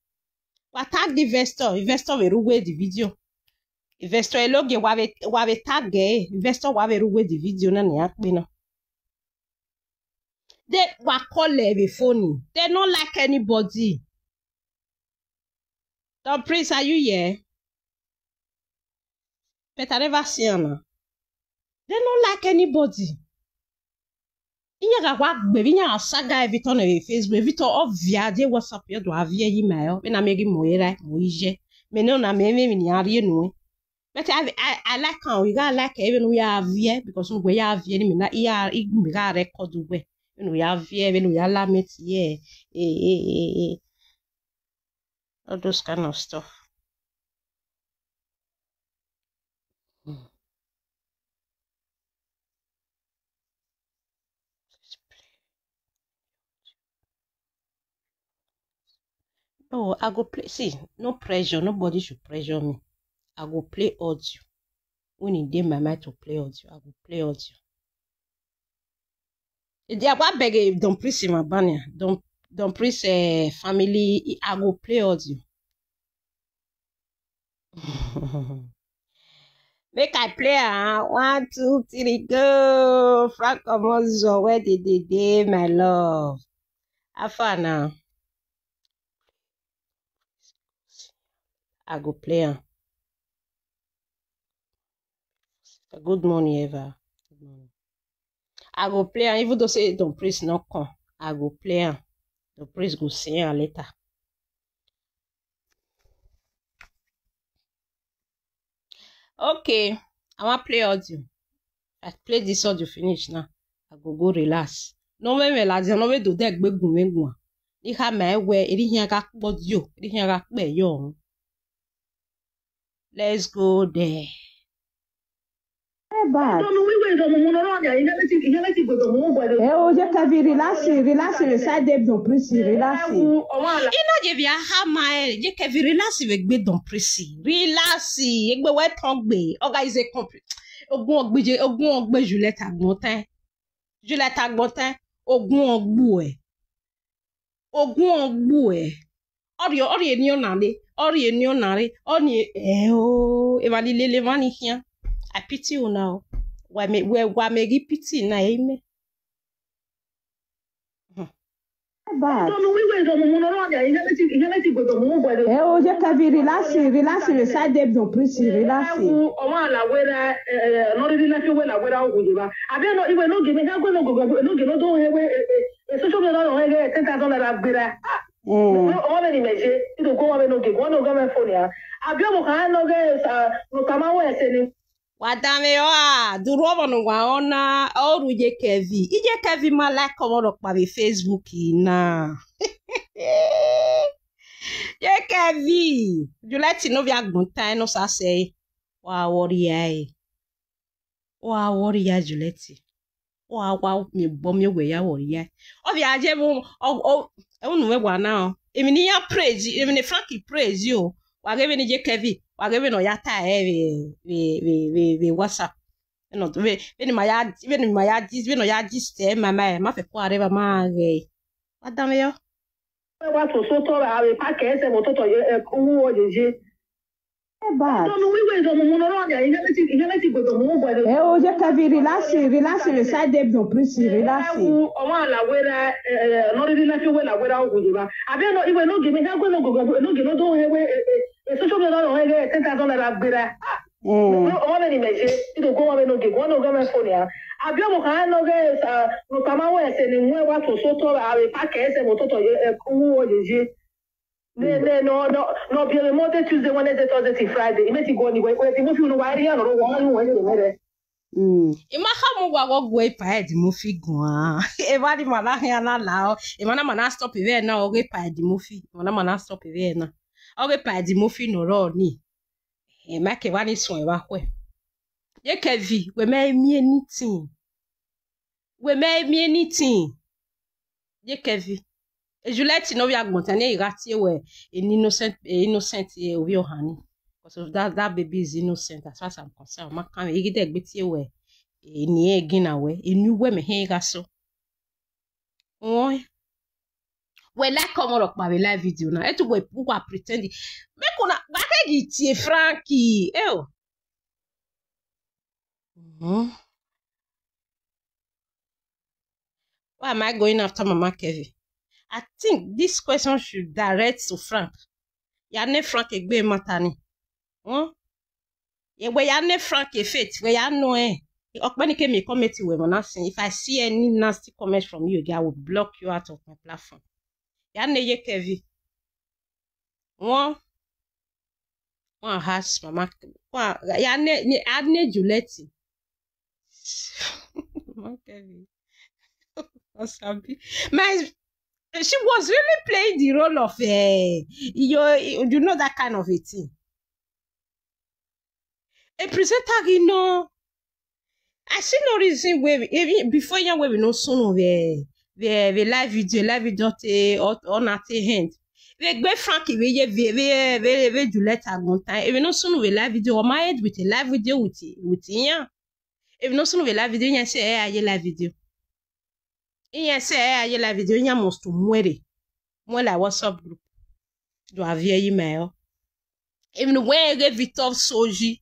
Wa tag the investor we ruwe the video. Investor eloge wave tag investor wave ruwe the video na ni akpe na. They wa call every phone. They don't like anybody. Don Prince, are you here? But I never see her. They don't like anybody. Inya ga wa gbe inya saga every ton Facebook, every ton of via de WhatsApp yo do avie email. Me na me gi moira mo ije. Me no na me ni ari enu. But I like how we got like even we have here because we have here me na iya we got record we. When we have here when we are limit here. All those kind of stuff. No, I go play. See, no pressure. Nobody should pressure me. I go play audio. When it did my mind to play audio, I go play audio. They are what beg Don Prince in my banner. Don Prince family. I go play audio. Make I play 1, 2, 3, go. Frank Omozo, where did they my love? Afa now. I go play. Good morning, Eva. Good morning. I go play, even though say Don Prince not come, I go play. The Prince go see her later. Okay, I want play audio. I play this audio finish now. I go relax. No me relax, no me do that big gun. Ni ha me we eri hian ga audio, eri hian ga pe yo. Let's go there. Bad. Relax, beside them Don Prince, relax. Ina je via ha mai, je ke relax avec be Don Prince. Relax, egbe we ton gbe, organiser complete. Ogun ogbe Juliette Agbotin. Juliette Agbotin, ogun ogbu e. Ogun ogbu e. Ori eni onale, oni evali lele mani hia. I pity you now. Wa me gi pity na ime. Bad. Je ka relax beside them Don Prince, relax. On va imaginer, il faut qu'on va nous dire, on nous va faire folia. Abia mo kan no ge no kama we sene. Wadame wa durobo no waona oru je kevi. Ije kevi ma like komo pa be Facebook na. Je kevi. Juliet no via gunta no sa say. Wa worry ai. Wa worry ya Juliet. Wa mi bom ye we ya worry ai. Obi aje mo unu we gwa na. Emi ni ya praise, emi ni Frankie praise you. Wa give ni je kevi. Wagebe no yata we WhatsApp no we ni maya dis no ya dis mama ma fe ko areva ma ge madame yo Wa to so to ave pa ke se mo to ku o jeje ba to no we do mo no ro ya ile ti go do mo gbo de o je ka vi relax we side dem no please relax o ma la wera no ri la fi we la wera o go je ba abi no iwe no give me ka go no go do we social media no he $10,000 agbera o wa ni meje ito go wa no ge go no go me phone ya abi mo kan no ge no kama we se ni nwe wa to so to ave pa ke se mo to ku o jeje no bi le Monday Tuesday Wednesday Thursday Friday imeti go ni we ti mo fi no wa ri ya no ro wa no we ni mere ima khamu gwa go gwe pa di mo fi gun e ba di mala ya na la e mana stop e na o ge pa di mo fi mana stop e na oge pa di mo fi no ro ni e ma ke wa ni so e wa kwe ye kevi we me mi anything ye kevi e Juliet no we agbontane irati we innocent e obi ohani because of that baby is innocent as far as I'm concerned ma kan e gide gbe ti we ni e gina we enu we me he ga so we like come on pa live video na e to boy people are pretending make una ba ke gi tie Frankie why am I going after Mama Kevi? I think this question should direct to Frank. Ya ne Frank egbe matani. Ye we ya ne Frank e faith we ya no Okpeni ke me comment we mona sin. If I see any nasty comments from you, I will block you out of my platform. Ya ne ye Kevi. One has Mama. One ya ne Juliet. Mama Kevi. She was really playing the role of you know that kind of a thing. A presenter, you know. I see no reason where even before you we no soon the live video on at hand. We gbe Frankie we Juliet agontan. If no soon we live video on my head with a live video with yan. If no soon we live video yan say aye live video. Yan say aye live video yan must muere. Moi la WhatsApp group. Do avie email. Even when get Victor Soji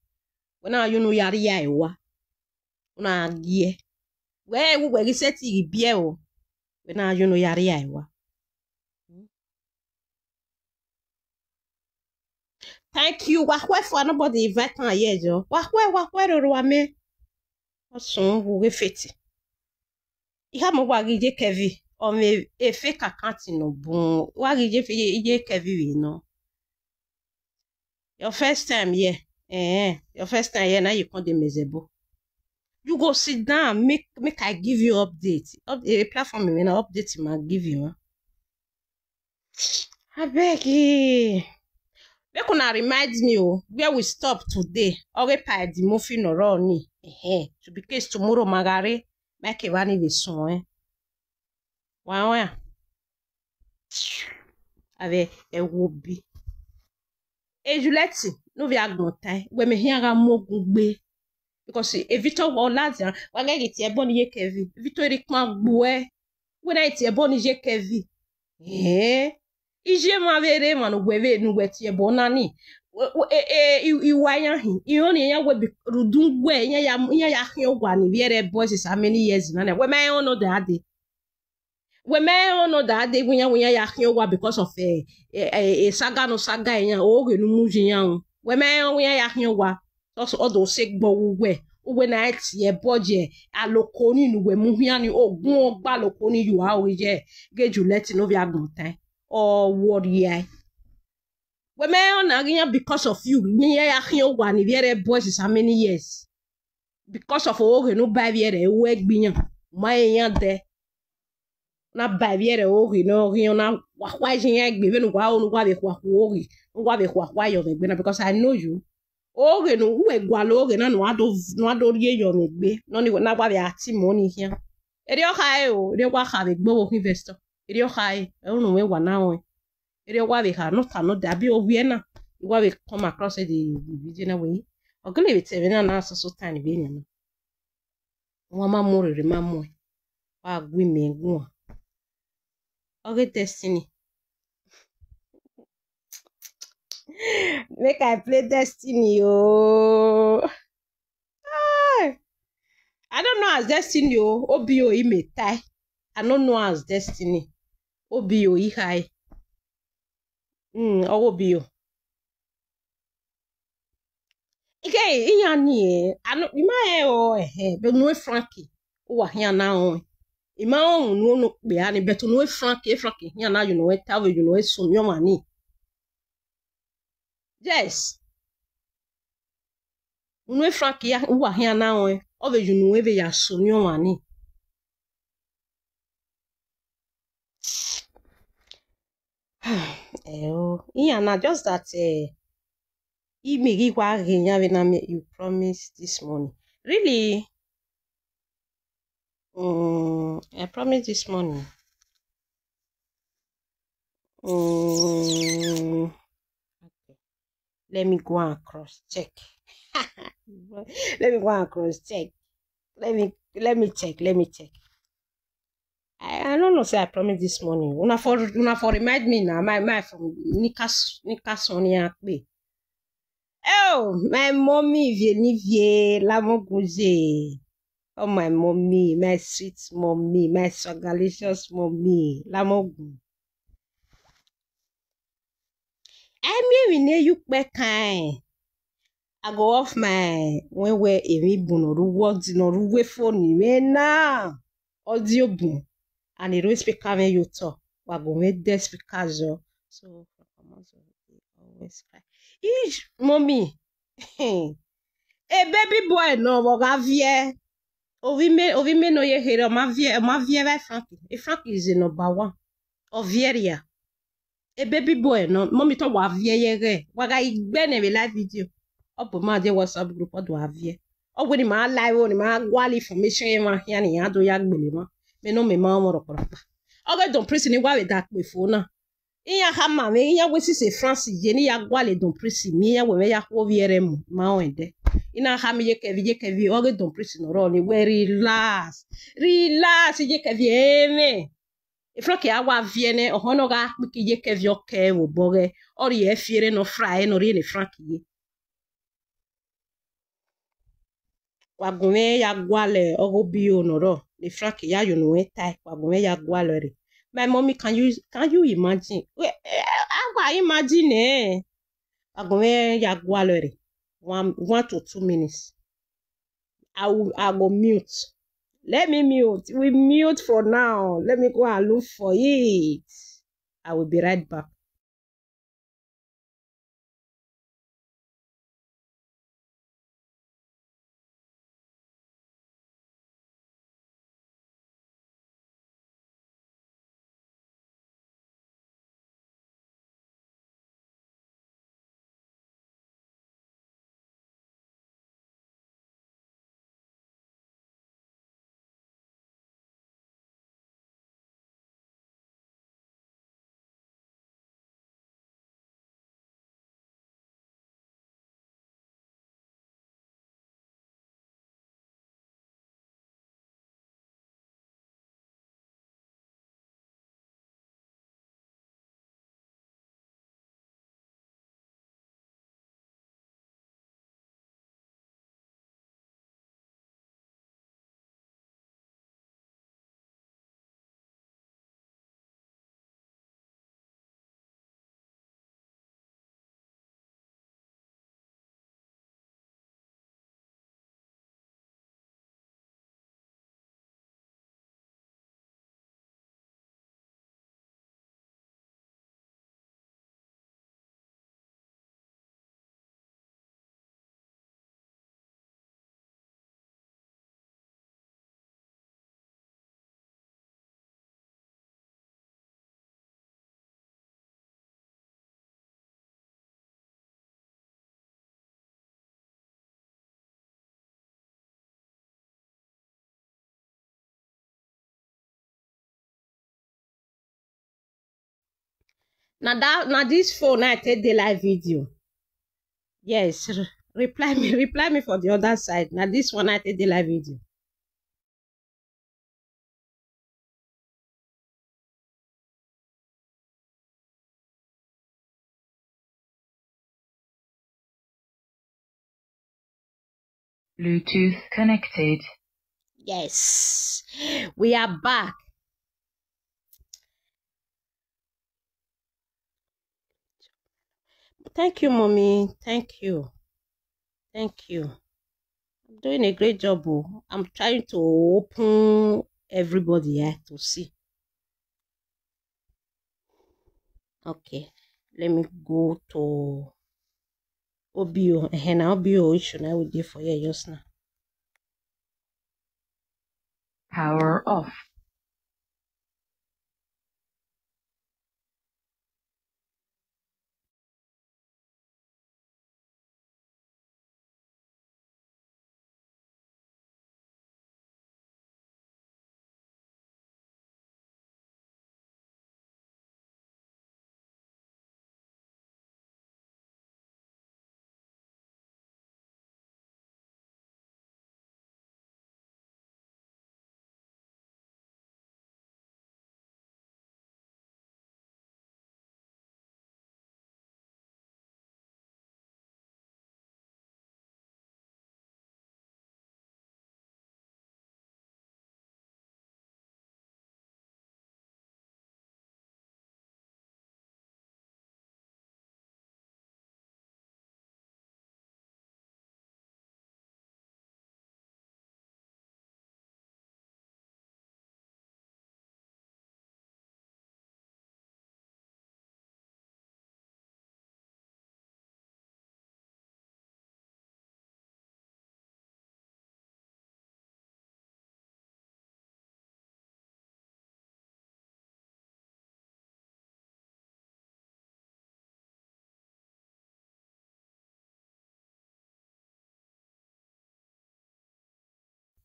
when you know yari ya ewa. Una gie. We seti bie o. When you know yari ya ewa. Thank you. Wakwe for nobody invite on here, jo. Wakwe ro me. Osun wo we feti. Iha mo wa gije Kevi. O me e fake account no bon. Wa gije fe ije Kevi we no. Your first time here. Your first time here now you come the mezebo. You go sit down, make I give you update. A platform me na update ma give you. I beg you. Make una remind me where we stop today. Ore pa di mo fi no ro ni. To be case tomorrow magare make e wani the son Wa. Ave e wo bi. E Juliet no vi agbontan we me hin ara mogun gbe because e Victor wo lazia wa ge ti e boni ye Kevi Victor ri kan gbo we na ti e boni je Kevi ije ma vere ma no gwe nu gwe ti e bonani iwa yan hin iyo ni yan we rudun gwe yan ya hin ogwa ni viere boys is how many years na we me no that day we ya hin ogwa because of saga yan o ge nu muji yan we ya hin ogwa so odo se gbo we na ti e boje alokoni nu we mu yan ni ogun ogba lokoni you ha o je ge Juliet no vi agbontan or worry. When me on because of you, me ya here one very boys is how many years? Because of all no buy here work being my yan there. Na buy here oh no na why jen be no wa no wa be kwa yo me because I know you. Oge no we gwalo oge na no ado rie yo me gbe no ni na gba be ati money here. Eri o kai o eri wa ka be gbo investor. Eri o kai e no we wa na won. Eri wa be ha no ta no da bi o wie na. Wa be come across the video na we. O gele be tebe na so time be ni. Wa ma mo re ma mo. Wa gwi me gun. Oge destiny. Make I play Destiny, oh. I don't know as Destiny, oh. Obio I me tie. I don't know as Destiny. Obio I high. Obio. Okay, inyani. I know ima oh but no Frankie. Oh, here now. Ima no be ani but no Frankie here now you know it tell you know it so your money. Yes. Unwe Frank ya uwa hia na onwe o be junu ebe ya so ni onwani iya na just that imegi kwa genya we na you promised this morning really I promised this morning okay. Let me go and cross check. Let me go and cross check. Let me check. I don't know. Say I promised this morning. Una for remind me now. My from Nika Sonia Akbe. Oh, my mommy vie la moguze. Oh my mommy, my sweet mommy, my swagalicious mommy, la mogu. I mean we you kind. I go off my when we're a bono words no ruwe phone me na audio boom and it will speak when you talk. We go make the speakers so always cry. Ish mommy. A baby boy no woga vie. Ovi me no ye hero ma vie by Frankie. If Frankie is the number one of Vieria. A baby boy no mommy to wa vie ye waga igbene we live video. Opo ma de WhatsApp group do avie. Owo ni ma live ni ma gwali information e ma hia ni ado ya gbele ma. Me no me ma mo ro pa. Oge don prison ni wa we dak pe fo na. Iya ha ma me iya we si se France je ni ya gwale don prison mi ya we ya ko viere mu ma o ende. Ina ha mi je kevi oge don prison ro ni we relax je kevi eme. Ifro ke awa viene ohono ga ki je kevi oke wo boge. Ori e fiere no fry no ri ni frankie. Wagume ya gwale ogobio noro the frank ya you know tai wagume ya gwale re. My mommy can you imagine I imagine wagume ya gwale re 1 to 2 minutes I go mute. Let me mute. We mute for now. Let me go and look for it. I will be right back. Now this phone I take the live video. Yes, reply me for the other side. Now this one I take the live video. Bluetooth connected. Yes, we are back. Thank you, mommy. Thank you. Thank you. I'm doing a great job. Oh. I'm trying to open everybody here to see. Okay, let me go to OBO. And OBO issue I will do for you just now. Power off.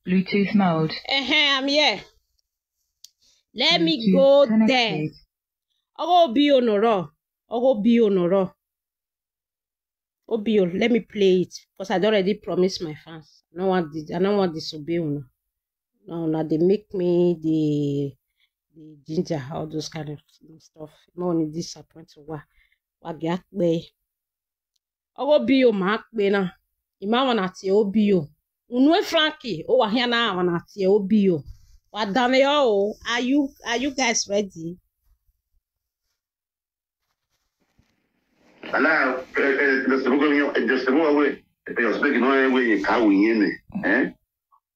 Bluetooth mode. I'm here. Let me Bluetooth go connected. there. OBO Noro. OBO Noro. OBO, let me play it because I already promised my fans. I don't want disobey now. Now they make me the ginger, all those kind of stuff. More on disappoint what get way. OBO mark bena. Ima wana ti OBO. Unwe Frankie. Oh, wahia wana ti OBO. Wadame yo. Are you guys ready? Ala, the second way, you're speaking no way you can win, eh?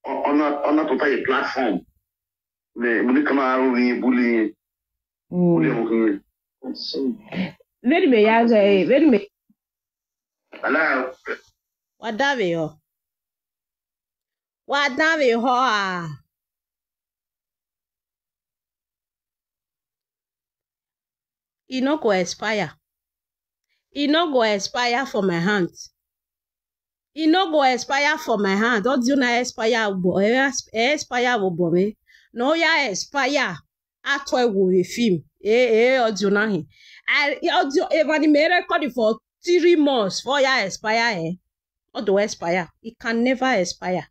On a total platform. The Municama bullying. Very me yaga, very me. Ala, Wadame yo. Wadame yo ah. It no go expire. It no go expire for my hand. It no go expire for my hand. Don't you know expire bo me? No ya expire. Atwe wo film. Audio na he. Audio even me record for 3 months for ya expire Audio expire. It can never expire.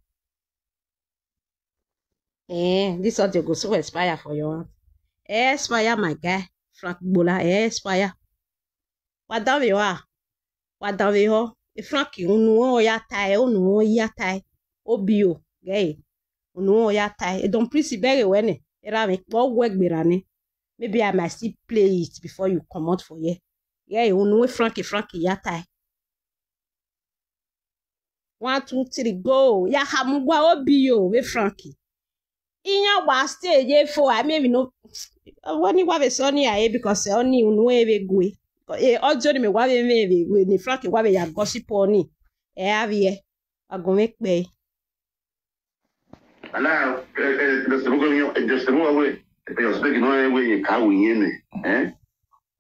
This audio go so expire for your hand. Expire my guy. Frank Bola expire. Wadave ho. Frankie unu ya tai. OBO gay. Unu ya tai. E don't please very wene. Era me go work birane. Maybe I might still play it before you come out for ye. Yeah, unu Frankie ya tai. 1, 2, 3 go. Ya hamugwa OBO we Frankie. Inya wa stage for I maybe no. When you have a sonny because only unu ewe gwe. Ojo ni me wa we ni Frankie wa ya gossip oni avie agome pe ala, the second way, you're speaking no way you can win, eh?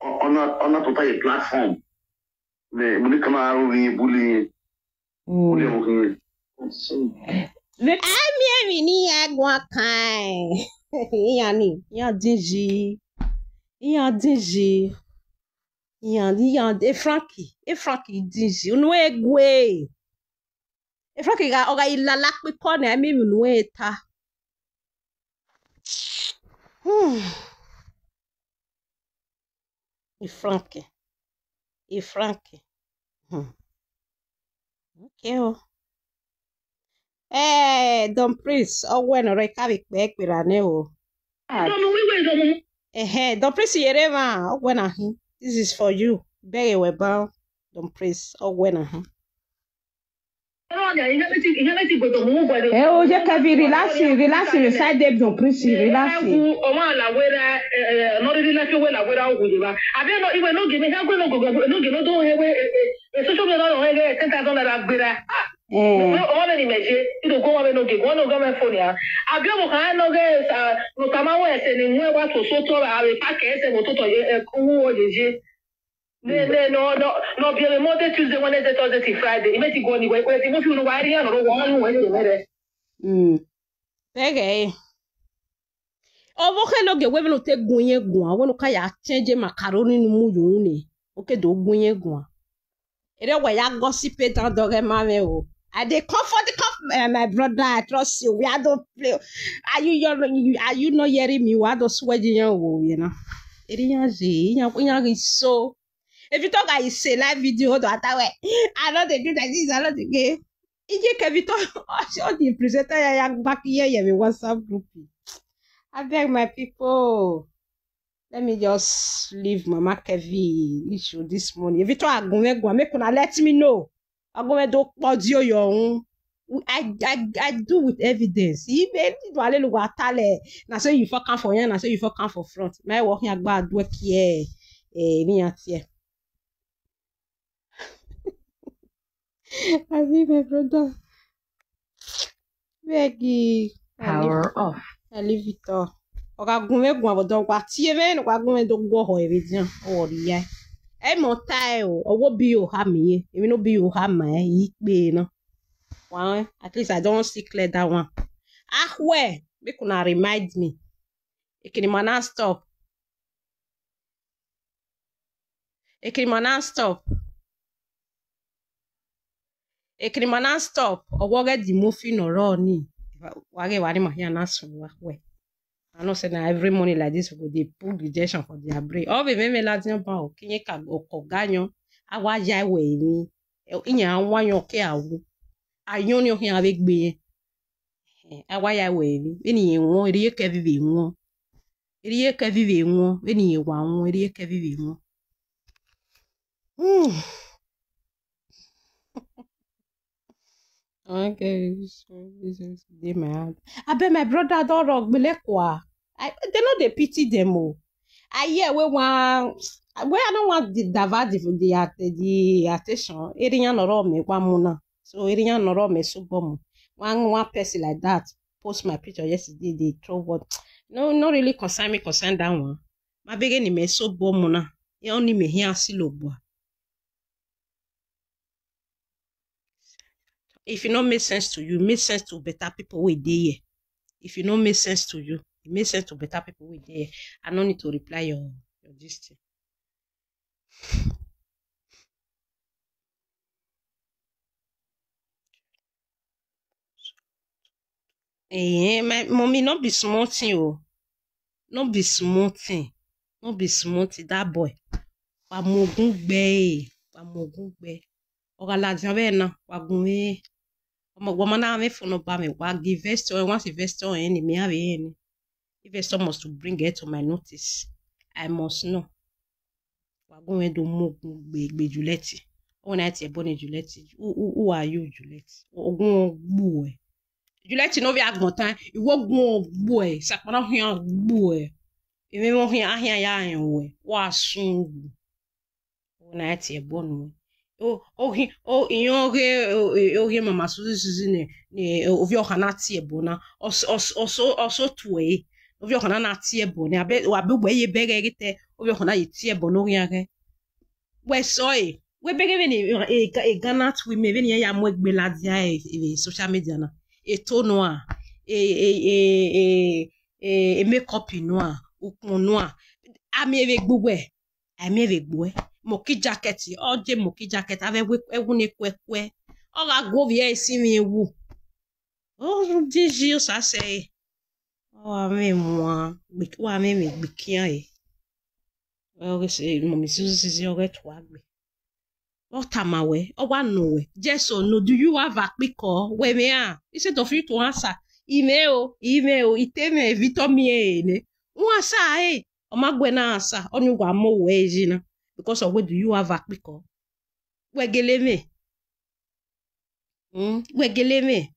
On a total platform. The Municama bullying. Ami ni agwa kan ya dinji e Frankie dizi unu egwe e Frankie ga oga ilala piko na mi unu eta e Frankie okay o Don Prince bueno re ka bi pe pera ne o Don Prince yerema ogwena hi this is for you very well bound Don Prince ogwena hi je ka vi relax beside them Don Prince relax o ma la wera no really like we la wera o je ba abi no iwe no give me ha gwe no go do hewe social media no hewe $10,000 agbera o ma ni meje ido go wa no give one no go me phone ya abi mo kan no ge no kama we se ni nwe wa to so to abi pa ke se mo to ku o je no be the Monday, Tuesday, Wednesday, Thursday, Friday. You make it go anywhere. If you know why you know one Pege. Owo ke lo ge we no te gunye gun. Awon ka ya change macaroni nu mu yun ni. O ke do gunye gun. Ere we ya gossip down dog ma me o. I dey comfort my brother. I trust you. We are don't play. Are you not hearing me? We are don't swear you know. Ere yan ze, yan so if you talk I say live video do atawe I know they do that this I know the game ije ke vi talk all the presenter ya back here me WhatsApp group I beg my people let me just leave Mama Kevi issue this morning if you talk agunwe make una let me know agunwe do podio your I do with evidence even do ale lu atale na say you for come for yan na say you for come for front my work yan gba do here ni atie I leave my brother. Vegi. Power off. I leave it all. Oga gunwe gun abodo kwa tie me no kwa gunwe do gwo ho evidian o ri ya. E mo tai o owo bi o ha me emi no bi o ha ma yi pe no. One at least I don't see clear that one. Ah where make una remind me. Ekinimana stop. Ekinimana stop. Ekrimana stop owoge di mofi no ro ni wage wari ma here na so we I know say na every morning like this we go dey put rejection for their brain all be me la din ba o kinye ka oko ganyo awa ya we ni inya anwa yan ke awu ayon ni o hin ave gbe yen awa ya we ni eni won eri ke vive won eni wa won eri ke vive won Okay, so this is they my I bet my brother don't rock me like what. They know they pity them all. I hear we I don't want the divert the attention. Irinya no me kwa muna. So irinya no me so bom. One person like that post my picture yesterday. They throw what? No, not really concern that one. My beginning me so bom muna. You only me here silo boy. If it not make sense to you, it makes sense to better people with there. If it not make sense to you, it makes sense to better people with there. I don't need to reply your this thing. My mommy not be small thing, oh. Not be small thing. Not be small thing. That boy. Wa mogun gbe. Oga la janbe na. Wa gunwe. Wamana me fono ba me wa give investor once investor any me have any investor must to bring it to my notice. I must know. Wa go do mogun gbe Juliet. When I tie bonne Juliet. Who are you Juliet? Ogun gbu e. Juliet no vi agbotan. Iwo gun gbu e. Sapona hian gbu e. Emi mo hian ahia ya yan we. Wa sungu. When I tie bonne iyon mama suzi ne ovio kana tie bona also tuwe ovio kana na tie bona abe ye bege gite ovio kana ye tie bona ori age we soy we bege ni Ghana twi me veni ya mo egbe la dia e social media na e to noa make up noa okun noa ami eve gbugbe moki jacket oje moki jacket avec ewu ne kwekwe on va go via ici mi ewu oh dire ça c'est oh mais moi wa me me bikian e oh c'est mo mi si ore to agbe o tamawe o wa no we yes or no do you have a piko we me a instead of you to answer email iteme vitomi ne won sa e o ma gbe na answer onu gwa mo we jina because of where do you have a piko wegele me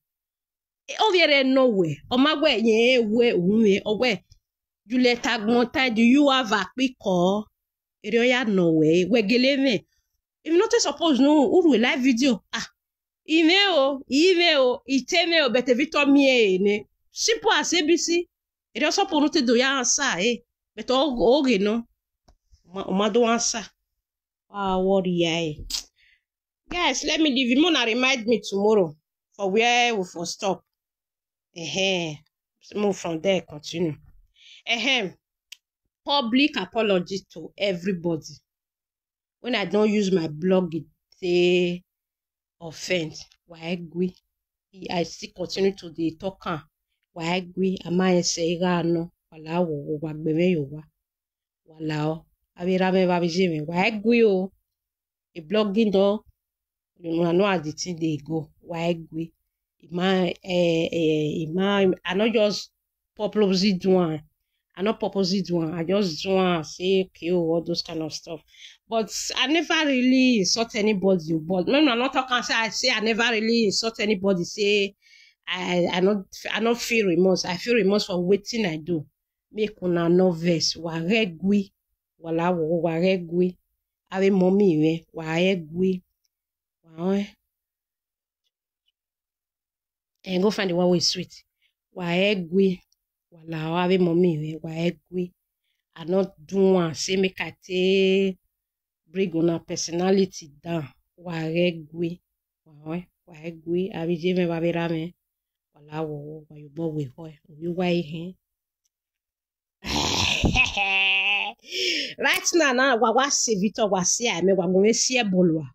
o viere no we o ma gwe yen we ohun o we you let agbonta do you have a piko ere ya no we wegele me if not suppose no uru live video email iteme bete vitomi ne simple as abc ere so pour te do ya answer but o ge no o ma do answer worry guys, let me leave you. Mona remind me tomorrow for where we for stop. Move from there, continue. Public apology to everybody. When I don't use my blog, it offend. Why I still continue to the talker. Why am I saying no? Wala wo wagbeme yo wa. Wala abirame babijime. Why o? The blogging though. You know as the thing they go. Why gwe? I not just purposely do one. I not purposely do one. I just do one, say okay, all those kind of stuff. But I never really insult anybody. But when I'm not talking, I say I never really insult anybody. Say I not feel remorse. I feel remorse for waiting I do. Make una no vex. Ware gwe. Wala wo ware gwe. Ave mommy we. Ware gwe. And go find the one with sweet. Why gwe? Wala have mommy. Why gwe? I not do one. Say make I take bring on a personality down. Why gwe? Why gwe? I be jeme babirame. Wala wo you bo we hoy. You why he? Right now, wa se Victor wa se ame wa mo se bolwa.